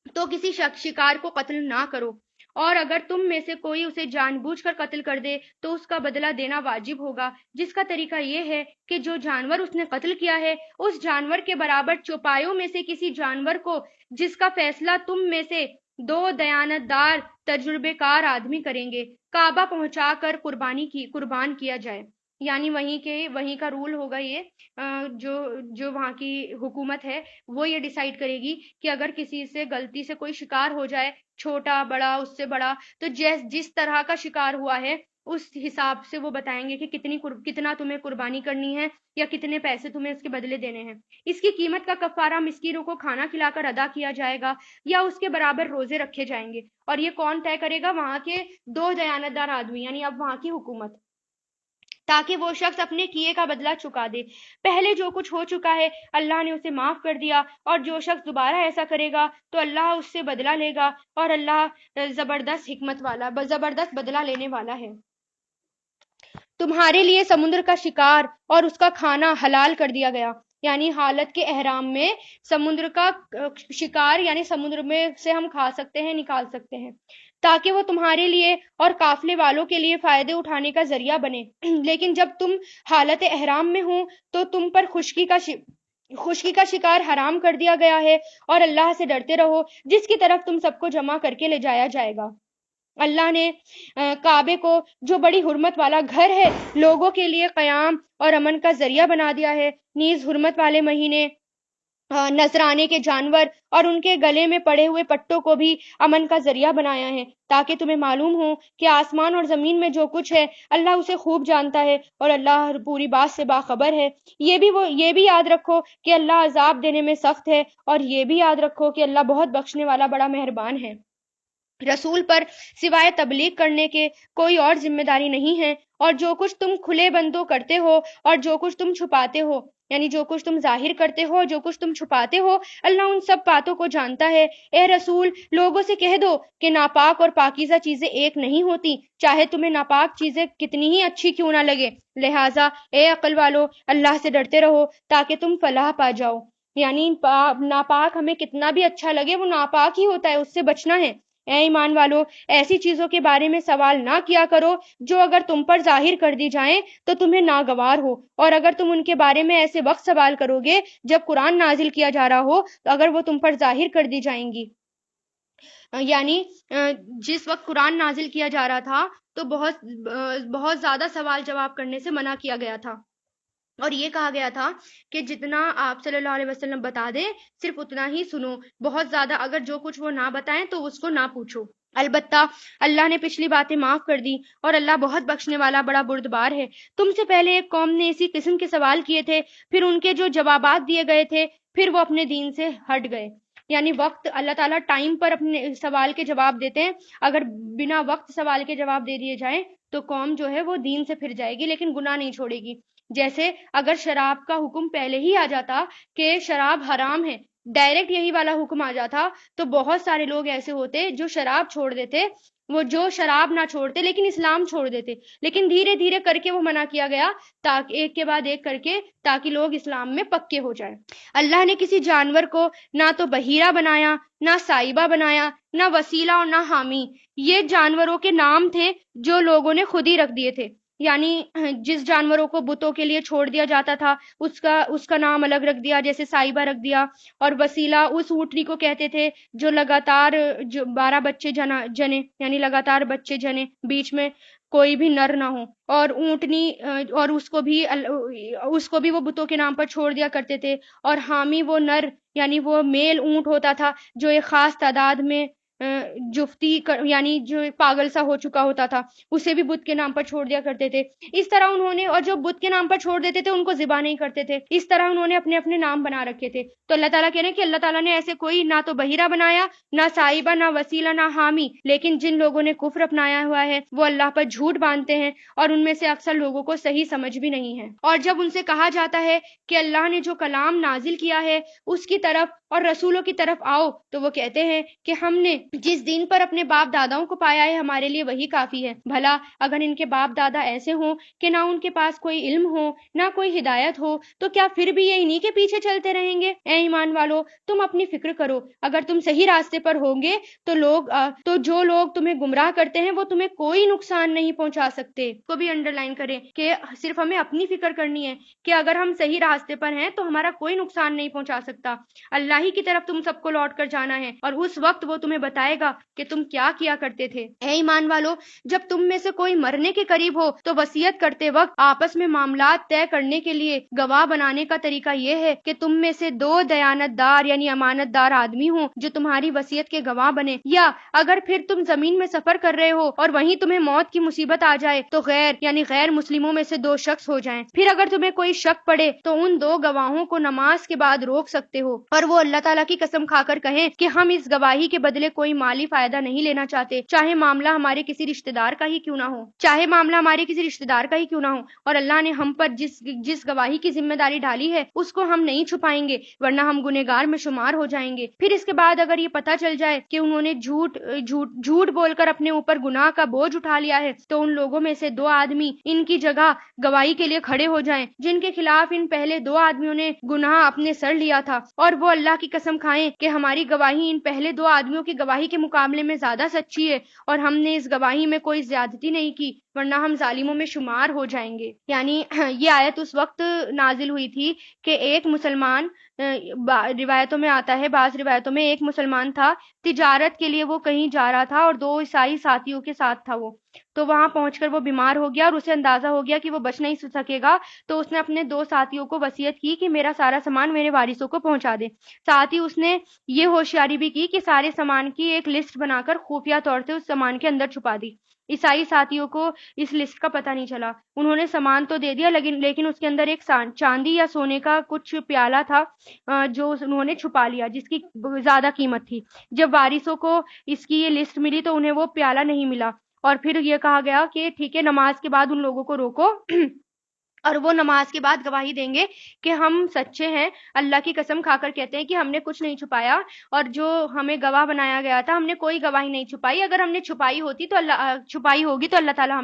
تو کسی شکار کو قتل نہ کرو، اور اگر تم میں سے کوئی اسے جان بوجھ کر قتل کر دے تو اس کا بدلہ دینا واجب ہوگا، جس کا طریقہ یہ ہے کہ جو جانور اس نے قتل کیا ہے اس جانور کے برابر چوپایوں میں سے کسی جانور کو، جس کا فیصلہ تم میں سے 2 دیانت دار تجربے کار آدمی کریں گے، کعبہ پہنچا کر قربان کیا جائے۔ یعنی وہیں کا رول ہوگا یہ، جو وہاں کی حکومت ہے وہ یہ ڈیسائیڈ کرے گی کہ اگر کسی سے غلطی سے کوئی شکار ہو جائے، چھوٹا بڑا اس سے بڑا، تو جس طرح کا شکار ہوا ہے اس حساب سے وہ بتائیں گے کہ کتنا تمہیں قربانی کرنی ہے یا کتنے پیسے تمہیں اس کے بدلے دینے ہیں۔ اس کی قیمت کا کفارہ مسکینوں کو کھانا کھلا کر ادا کیا جائے گا یا اس کے برابر روزے رکھے جائیں گے، اور یہ کون طے کرے گا؟ وہاں کے 2 دیانت دار آدمی، یعنی اب وہاں کی حکومت، تاکہ وہ شخص اپنے کیے کا بدلہ چکا دے۔ پہلے جو کچھ ہو چکا ہے اللہ نے اسے معاف کر دیا، اور جو شخص دوبارہ ایسا کرے گا تو اللہ اس سے بدلہ لے گا، اور اللہ زبردست بدلہ لینے والا ہے۔ تمہارے لیے سمندر کا شکار اور اس کا کھانا حلال کر دیا گیا، یعنی حالت کے احرام میں سمندر کا شکار، یعنی سمندر میں سے ہم کھا سکتے ہیں، نکال سکتے ہیں، تاکہ وہ تمہارے لیے اور قافلے والوں کے لیے فائدے اٹھانے کا ذریعہ بنے۔ لیکن جب تم حالت احرام میں ہو تو تم پر خشکی خشکی کا شکار حرام کر دیا گیا ہے، اور اللہ سے ڈرتے رہو جس کی طرف تم سب کو جمع کر کے لے جایا جائے گا۔ اللہ نے کعبے کو، جو بڑی حرمت والا گھر ہے، لوگوں کے لیے قیام اور امن کا ذریعہ بنا دیا ہے، نیز حرمت والے مہینے، نذرانے کے جانور اور ان کے گلے میں پڑے ہوئے پٹوں کو بھی امن کا ذریعہ بنایا ہے، تاکہ تمہیں معلوم ہو کہ آسمان اور زمین میں جو کچھ ہے اللہ اسے خوب جانتا ہے، اور اللہ پوری بات سے باخبر ہے۔ یہ بھی یاد رکھو کہ اللہ عذاب دینے میں سخت ہے، اور یہ بھی یاد رکھو کہ اللہ بہت بخشنے والا بڑا مہربان ہے۔ رسول پر سوائے تبلیغ کرنے کے کوئی اور ذمہ داری نہیں ہے، اور جو کچھ تم کھلے بندوں کرتے ہو اور جو کچھ تم چھپاتے ہو، یعنی جو کچھ تم ظاہر کرتے ہو اور جو کچھ تم چھپاتے ہو، اللہ ان سب باتوں کو جانتا ہے۔ اے رسول، لوگوں سے کہہ دو کہ ناپاک اور پاکیزہ چیزیں ایک نہیں ہوتی، چاہے تمہیں ناپاک چیزیں کتنی ہی اچھی کیوں نہ لگے، لہٰذا اے عقل والو، اللہ سے ڈرتے رہو تاکہ تم فلاح پا جاؤ۔ یعنی ناپاک ہمیں کتنا بھی اچھا لگے، وہ ناپاک ہی ہوتا ہے، اس سے بچنا ہے۔ اے ایمان والو، ایسی چیزوں کے بارے میں سوال نہ کیا کرو جو اگر تم پر ظاہر کر دی جائیں تو تمہیں ناگوار ہو، اور اگر تم ان کے بارے میں ایسے وقت سوال کرو گے جب قرآن نازل کیا جا رہا ہو تو اگر وہ تم پر ظاہر کر دی جائیں گی، یعنی جس وقت قرآن نازل کیا جا رہا تھا تو بہت زیادہ سوال جواب کرنے سے منع کیا گیا تھا، اور یہ کہا گیا تھا کہ جتنا آپ صلی اللہ علیہ وسلم بتا دیں صرف اتنا ہی سنو، بہت زیادہ اگر جو کچھ وہ نہ بتائیں تو اس کو نہ پوچھو۔ البتہ اللہ نے پچھلی باتیں معاف کر دی، اور اللہ بہت بخشنے والا بڑا بردبار ہے۔ تم سے پہلے ایک قوم نے اسی قسم کے سوال کیے تھے، پھر ان کے جو جوابات دیے گئے تھے پھر وہ اپنے دین سے ہٹ گئے۔ یعنی وقت، اللہ تعالیٰ ٹائم پر اپنے سوال کے جواب دیتے ہیں، اگر بنا وقت سوال کے جواب دے دیے جائیں تو قوم جو ہے وہ دین سے پھر جائے گی لیکن گناہ نہیں چھوڑے گی۔ جیسے اگر شراب کا حکم پہلے ہی آ جاتا کہ شراب حرام ہے، ڈائریکٹ یہی والا حکم آ جاتا، تو بہت سارے لوگ ایسے ہوتے جو شراب چھوڑ دیتے، وہ جو شراب نہ چھوڑتے لیکن اسلام چھوڑ دیتے، لیکن دھیرے دھیرے کر کے وہ منع کیا گیا، تاکہ ایک کے بعد ایک کر کے، تاکہ لوگ اسلام میں پکے ہو جائیں۔ اللہ نے کسی جانور کو نہ تو بحیرہ بنایا، نہ سائبہ بنایا، نہ وسیلہ اور نہ حامی۔ یہ جانوروں کے نام تھے جو لوگوں نے خود ہی رکھ دیے تھے، یعنی جس جانوروں کو بتوں کے لیے چھوڑ دیا جاتا تھا اس کا نام الگ رکھ دیا، جیسے سائبہ رکھ دیا، اور وسیلہ اس اونٹنی کو کہتے تھے جو لگاتار 12 بچے جنے، یعنی لگاتار بچے جنے، بیچ میں کوئی بھی نر نہ ہو، اور اونٹنی اور اس کو بھی وہ بتوں کے نام پر چھوڑ دیا کرتے تھے، اور حامی وہ نر، یعنی وہ میل اونٹ ہوتا تھا جو ایک خاص تعداد میں یعنی جو پاگل سا ہو چکا ہوتا تھا، اسے بھی بت کے نام پر چھوڑ دیا کرتے تھے۔ اس طرح انہوں نے، اور جو بت کے نام پر چھوڑ دیتے تھے ان کو ذبح نہیں کرتے تھے، اس طرح انہوں نے اپنے اپنے نام بنا رکھے تھے۔ تو اللہ تعالیٰ کہہ رہے ہیں کہ اللہ تعالیٰ نے ایسے کوئی نہ تو بحیرہ بنایا، نہ سائبہ، نہ وسیلہ، نہ حامی، لیکن جن لوگوں نے کفر اپنایا ہوا ہے وہ اللہ پر جھوٹ باندھتے ہیں، اور ان میں سے اکثر لوگوں کو صحیح سمجھ بھی نہیں ہے۔ اور جب ان سے کہا جاتا ہے کہ اللہ نے جو کلام نازل کیا ہے اس کی طرف اور رسولوں کی طرف آؤ، تو وہ کہتے ہیں کہ ہم نے جس دین پر اپنے باپ داداؤں کو پایا ہے ہمارے لیے وہی کافی ہے۔ بھلا اگر ان کے باپ دادا ایسے ہوں کہ نہ ان کے پاس کوئی علم ہو نہ کوئی ہدایت ہو تو کیا پھر بھی یہ انہی کے پیچھے چلتے رہیں گے؟ اے ایمان والو، تم اپنی فکر کرو، اگر تم صحیح راستے پر ہوں گے تو جو لوگ تمہیں گمراہ کرتے ہیں وہ تمہیں کوئی نقصان نہیں پہنچا سکتے۔ کو بھی انڈر لائن کریں کہ صرف ہمیں اپنی فکر کرنی ہے کہ اگر ہم صحیح راستے پر ہیں تو ہمارا کوئی نقصان نہیں پہنچا سکتا۔ اللہ ہی کی طرف تم سب کو لوٹ کر جانا ہے، اور اس وقت وہ تمہیں بتائے گا کہ تم کیا کیا کرتے تھے۔ اے ایمان والو، جب تم میں سے کوئی مرنے کے قریب ہو تو وصیت کرتے وقت آپس میں معاملات طے کرنے کے لیے گواہ بنانے کا طریقہ یہ ہے کہ تم میں سے 2 دیانت دار یعنی امانت دار آدمی ہوں جو تمہاری وصیت کے گواہ بنے، یا اگر پھر تم زمین میں سفر کر رہے ہو اور وہیں تمہیں موت کی مصیبت آ جائے تو غیر مسلموں میں سے 2 شخص ہو جائیں، پھر اگر تمہیں کوئی شک پڑے تو ان 2 گواہوں کو نماز کے بعد روک سکتے ہو، اور وہ اللہ تعالیٰ کی قسم کھا کر کہیں کہ ہم اس گواہی کے بدلے کوئی مالی فائدہ نہیں لینا چاہتے، چاہے معاملہ ہمارے کسی رشتہ دار کا ہی کیوں نہ ہو، اور اللہ نے ہم پر جس گواہی کی ذمہ داری ڈالی ہے اس کو ہم نہیں چھپائیں گے ورنہ ہم گنہگار میں شمار ہو جائیں گے۔ پھر اس کے بعد اگر یہ پتہ چل جائے کہ انہوں نے جھوٹ بول کر اپنے اوپر گناہ کا بوجھ اٹھا لیا ہے تو ان لوگوں میں سے 2 آدمی ان کی جگہ گواہی کے لیے کھڑے ہو جائیں جن کے خلاف ان پہلے 2 آدمیوں نے گناہ اپنے سر لیا تھا، اور وہ اللہ کی قسم کھائیں کہ ہماری گواہی ان پہلے 2 آدمیوں کی گواہی کے مقابلے میں زیادہ سچی ہے، اور ہم نے اس گواہی میں کوئی زیادتی نہیں کی، ورنہ ہم ظالموں میں شمار ہو جائیں گے. یعنی یہ آیت اس وقت نازل ہوئی تھی کہ ایک مسلمان، روایتوں میں آتا ہے، بعض روایتوں میں ایک مسلمان تھا، تجارت کے لیے وہ کہیں جا رہا تھا اور 2 عیسائی ساتھیوں کے ساتھ تھا وہ. تو وہاں پہنچ کر وہ بیمار ہو گیا اور اسے اندازہ ہو گیا کہ وہ بچ نہیں سکے گا. تو اس نے اپنے 2 ساتھیوں کو وصیت کی کہ میرا سارا سامان میرے وارثوں کو پہنچا دے. ساتھ ہی اس نے یہ ہوشیاری بھی کی کہ سارے سامان کی ایک لسٹ بنا کر خفیہ طور سے اس سامان کے اندر چھپا دی. عیسائی ساتھیوں کو اس لسٹ کا پتہ نہیں چلا. انہوں نے سامان تو دے دیا لیکن اس کے اندر ایک چاندی یا سونے کا کچھ پیالہ تھا جو انہوں نے چھپا لیا، جس کی زیادہ قیمت تھی. جب وارثوں کو اس کی یہ لسٹ ملی تو انہیں وہ پیالہ نہیں ملا، اور پھر یہ کہا گیا کہ ٹھیک ہے، نماز کے بعد ان لوگوں کو روکو اور وہ نماز کے بعد گواہی دیں گے کہ ہم سچے ہیں. اللہ کی قسم کھا کر کہتے ہیں کہ ہم نے کچھ نہیں چھپایا، اور جو ہمیں گواہ بنایا گیا تھا ہم نے کوئی گواہی نہیں چھپائی. اگر ہم نے چھپائی ہوگی تو اللہ تعالیٰ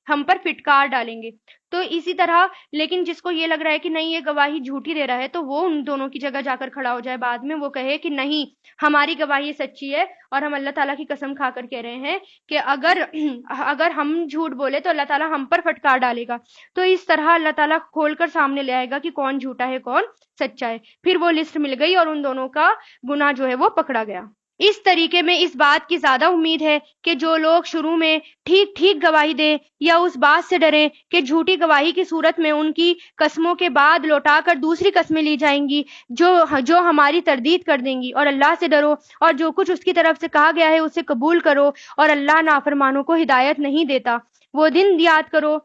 ہم پر پھٹکار ڈالیں گے. تو اسی طرح، لیکن جس کو یہ لگ رہا ہے کہ نہیں یہ گواہی جھوٹی دے رہا ہے، تو وہ ان دونوں کی جگہ جا کر کھڑا ہو جائے بعد میں، وہ کہے کہ نہیں، ہماری گواہی سچی ہے اور ہم اللہ تعالیٰ کی قسم کھا کر کہہ رہے ہیں کہ اگر ہم جھوٹ بولے تو اللہ تعالیٰ ہم پر پھٹکار ڈالے گا. تو اس طرح اللہ تعالیٰ کھول کر سامنے لے آئے گا کہ کون جھوٹا ہے کون سچا ہے. پھر وہ لسٹ مل گئی اور ان دونوں کا گناہ جو ہے وہ پکڑا گیا. اس طریقے میں اس بات کی زیادہ امید ہے کہ جو لوگ شروع میں ٹھیک ٹھیک گواہی دیں یا اس بات سے ڈریں کہ جھوٹی گواہی کی صورت میں ان کی قسموں کے بعد لوٹا کر دوسری قسمیں لی جائیں گی جو ہماری تردید کر دیں گی. اور اللہ سے ڈرو اور جو کچھ اس کی طرف سے کہا گیا ہے اسے قبول کرو، اور اللہ نافرمانوں کو ہدایت نہیں دیتا. وہ دن یاد کرو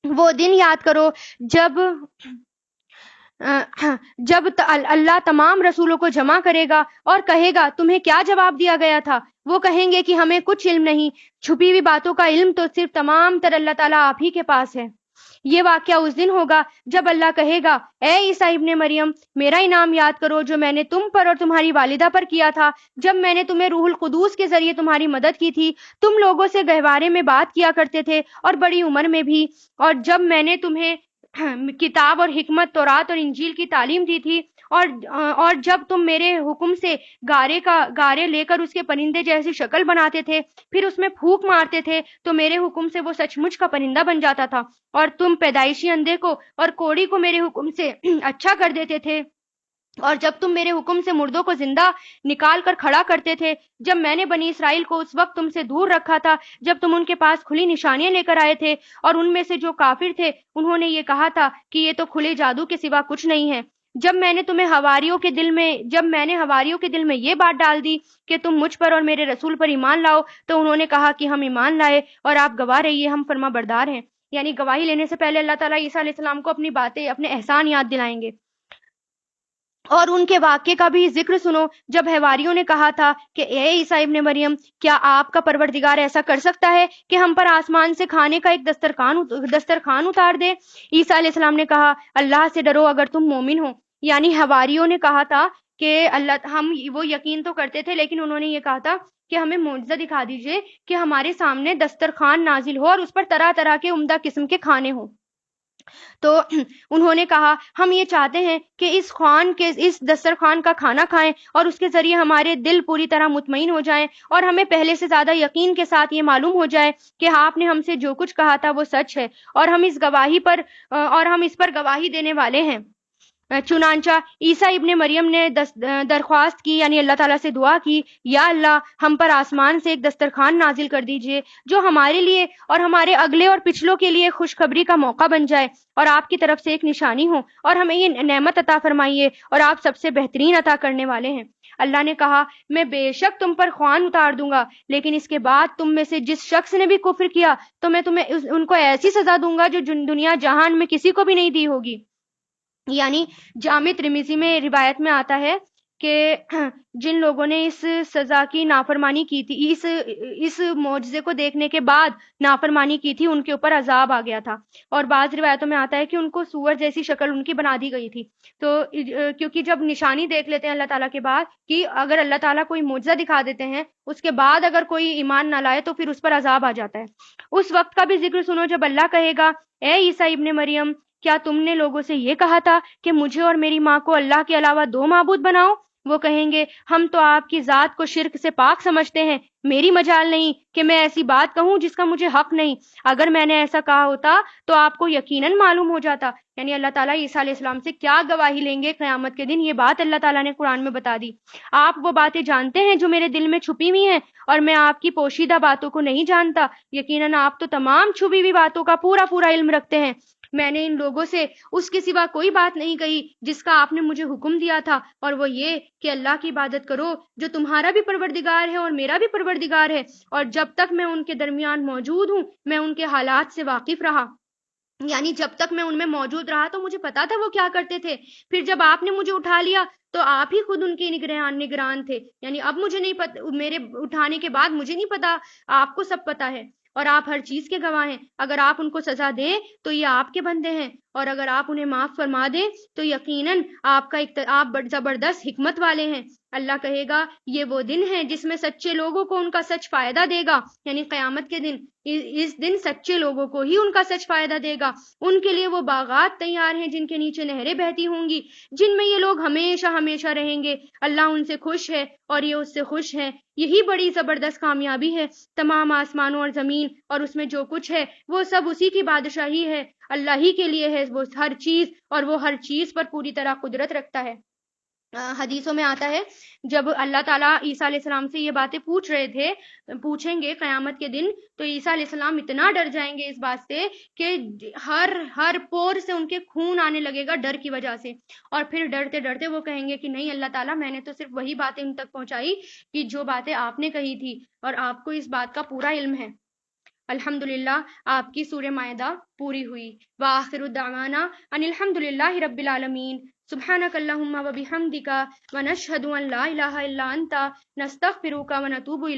وہ دن یاد کرو جب اللہ تمام رسولوں کو جمع کرے گا اور کہے گا تمہیں کیا جواب دیا گیا تھا. وہ کہیں گے کہ ہمیں کچھ علم نہیں، چھپی ہوئی باتوں کا علم تو صرف تمام تر اللہ تعالیٰ آپ ہی کے پاس ہے. یہ واقعہ اس دن ہوگا جب اللہ کہے گا اے عیسیٰ ابن مریم، میرا انعام یاد کرو جو میں نے تم پر اور تمہاری والدہ پر کیا تھا جب میں نے تمہیں روح القدس کے ذریعے تمہاری مدد کی تھی. تم لوگوں سے گہوارے میں بات کیا کرتے تھے اور بڑی عمر میں بھی، اور جب میں نے تمہیں کتاب اور حکمت، تورات اور انجیل کی تعلیم دی تھی، اور جب تم میرے حکم سے گارے لے کر اس کے پرندے جیسی شکل بناتے تھے، پھر اس میں پھونک مارتے تھے تو میرے حکم سے وہ سچ مچ کا پرندہ بن جاتا تھا، اور تم پیدائشی اندھے کو اور کوڑی کو میرے حکم سے اچھا کر دیتے تھے، اور جب تم میرے حکم سے مردوں کو زندہ نکال کر کھڑا کرتے تھے. جب میں نے بنی اسرائیل کو اس وقت تم سے دور رکھا تھا جب تم ان کے پاس کھلی نشانیاں لے کر آئے تھے، اور ان میں سے جو کافر تھے انہوں نے یہ کہا تھا کہ یہ تو کھلے جادو کے سوا کچھ نہیں ہے. جب میں نے ہواریوں کے دل میں یہ بات ڈال دی کہ تم مجھ پر اور میرے رسول پر ایمان لاؤ، تو انہوں نے کہا کہ ہم ایمان لائے اور آپ گواہ رہیے، ہم فرما بردار ہیں. یعنی گواہی لینے سے پہلے اللہ تعالیٰ عیسیٰ علیہ السلام کو اپنی باتیں، اپنے احسان یاد دلائیں گے. اور ان کے واقعے کا بھی ذکر سنو جب حواریوں نے کہا تھا کہ اے عیسیٰ ابن مریم، کیا آپ کا پروردگار ایسا کر سکتا ہے کہ ہم پر آسمان سے کھانے کا ایک دسترخوان اتار دے؟ عیسیٰ علیہ السلام نے کہا اللہ سے ڈرو اگر تم مومن ہو. یعنی حواریوں نے کہا تھا کہ وہ یقین تو کرتے تھے لیکن انہوں نے یہ کہا تھا کہ ہمیں معجزہ دکھا دیجئے کہ ہمارے سامنے دسترخوان نازل ہو اور اس پر طرح طرح کے عمدہ قسم کے کھانے ہوں. تو انہوں نے کہا ہم یہ چاہتے ہیں کہ اس دسترخوان کا کھانا کھائیں اور اس کے ذریعے ہمارے دل پوری طرح مطمئن ہو جائیں اور ہمیں پہلے سے زیادہ یقین کے ساتھ یہ معلوم ہو جائے کہ آپ نے ہم سے جو کچھ کہا تھا وہ سچ ہے، اور ہم اس پر گواہی دینے والے ہیں. چنانچہ عیسیٰ ابن مریم نے درخواست کی، یعنی اللہ تعالیٰ سے دعا کی، یا اللہ ہم پر آسمان سے ایک دسترخوان نازل کر دیجئے جو ہمارے لیے اور ہمارے اگلے اور پچھلوں کے لیے خوشخبری کا موقع بن جائے، اور آپ کی طرف سے ایک نشانی ہو، اور ہمیں یہ نعمت عطا فرمائیے اور آپ سب سے بہترین عطا کرنے والے ہیں. اللہ نے کہا میں بے شک تم پر خوان اتار دوں گا، لیکن اس کے بعد تم میں سے جس شخص نے بھی کفر کیا تو میں تمہیں ان کو ایسی سزا دوں گا جو دنیا جہان میں کسی کو بھی نہیں دی ہوگی. یعنی جامع ترمذی میں روایت میں آتا ہے کہ جن لوگوں نے اس سزا کی نافرمانی کی تھی، اس معجزے کو دیکھنے کے بعد نافرمانی کی تھی، ان کے اوپر عذاب آ گیا تھا. اور بعض روایتوں میں آتا ہے کہ ان کو سور جیسی شکل ان کی بنا دی گئی تھی. تو کیونکہ جب نشانی دیکھ لیتے ہیں اللہ تعالیٰ کے بعد، کہ اگر اللہ تعالیٰ کوئی معجزہ دکھا دیتے ہیں اس کے بعد اگر کوئی ایمان نہ لائے تو پھر اس پر عذاب آ جاتا ہے. اس وقت کا بھی ذکر سنو جب اللہ کہے گا اے عیسیٰ ابن مریم، کیا تم نے لوگوں سے یہ کہا تھا کہ مجھے اور میری ماں کو اللہ کے علاوہ 2 معبود بناؤ؟ وہ کہیں گے ہم تو آپ کی ذات کو شرک سے پاک سمجھتے ہیں، میری مجال نہیں کہ میں ایسی بات کہوں جس کا مجھے حق نہیں، اگر میں نے ایسا کہا ہوتا تو آپ کو یقیناً معلوم ہو جاتا۔ یعنی اللہ تعالیٰ عیسیٰ علیہ السلام سے کیا گواہی لیں گے قیامت کے دن، یہ بات اللہ تعالیٰ نے قرآن میں بتا دی۔ آپ وہ باتیں جانتے ہیں جو میرے دل میں چھپی ہوئی ہیں، اور میں آپ کی پوشیدہ باتوں کو نہیں جانتا، یقیناً آپ تو تمام چھپی ہوئی باتوں کا پورا پورا علم رکھتے ہیں۔ میں نے ان لوگوں سے اس کے سوا کوئی بات نہیں کہی جس کا آپ نے مجھے حکم دیا تھا، اور وہ یہ کہ اللہ کی عبادت کرو جو تمہارا بھی پروردگار ہے اور میرا بھی پروردگار ہے، اور جب تک میں ان کے درمیان موجود ہوں میں ان کے حالات سے واقف رہا۔ یعنی جب تک میں ان میں موجود رہا تو مجھے پتا تھا وہ کیا کرتے تھے، پھر جب آپ نے مجھے اٹھا لیا تو آپ ہی خود ان کے نگران تھے۔ یعنی اب مجھے نہیں پتا، میرے اٹھانے کے بعد مجھے نہیں پتا، آپ کو سب پتا ہے، اور آپ ہر چیز کے گواہ ہیں۔ اگر آپ ان کو سزا دیں تو یہ آپ کے بندے ہیں، اور اگر آپ انہیں معاف فرما دیں تو یقیناً آپ زبردست حکمت والے ہیں۔ اللہ کہے گا یہ وہ دن ہے جس میں سچے لوگوں کو ان کا سچ فائدہ دے گا، یعنی قیامت کے دن۔ اس دن سچے لوگوں کو ہی ان کا سچ فائدہ دے گا۔ ان کے لیے وہ باغات تیار ہیں جن کے نیچے نہریں بہتی ہوں گی، جن میں یہ لوگ ہمیشہ ہمیشہ رہیں گے۔ اللہ ان سے خوش ہے اور یہ اس سے خوش ہیں۔ یہی بڑی زبردست کامیابی ہے۔ تمام آسمانوں اور زمین اور اس میں جو کچھ ہے وہ سب اسی کی بادشاہی ہے، اللہ ہی کے لیے ہے وہ ہر چیز، اور وہ ہر چیز پر پوری طرح قدرت رکھتا ہے۔ حدیثوں میں آتا ہے جب اللہ تعالیٰ عیسیٰ علیہ السلام سے یہ باتیں پوچھیں گے قیامت کے دن، تو عیسیٰ علیہ السلام اتنا ڈر جائیں گے اس بات سے کہ ہر پور سے ان کے خون آنے لگے گا ڈر کی وجہ سے، اور پھر ڈرتے ڈرتے وہ کہیں گے کہ نہیں اللہ تعالیٰ، میں نے تو صرف وہی باتیں ان تک پہنچائی کہ جو باتیں آپ نے کہی تھی، اور آپ کو اس بات کا پورا علم ہے۔ الحمدللہ آپ کی سورہ مائدہ پوری ہوئی۔ وآخر دعوانا ان الحمدللہ رب العالمین۔ سبحانک اللہم و بحمدک ونشہد ان لا الہ الا انت نستغفرک ونتوب الیک۔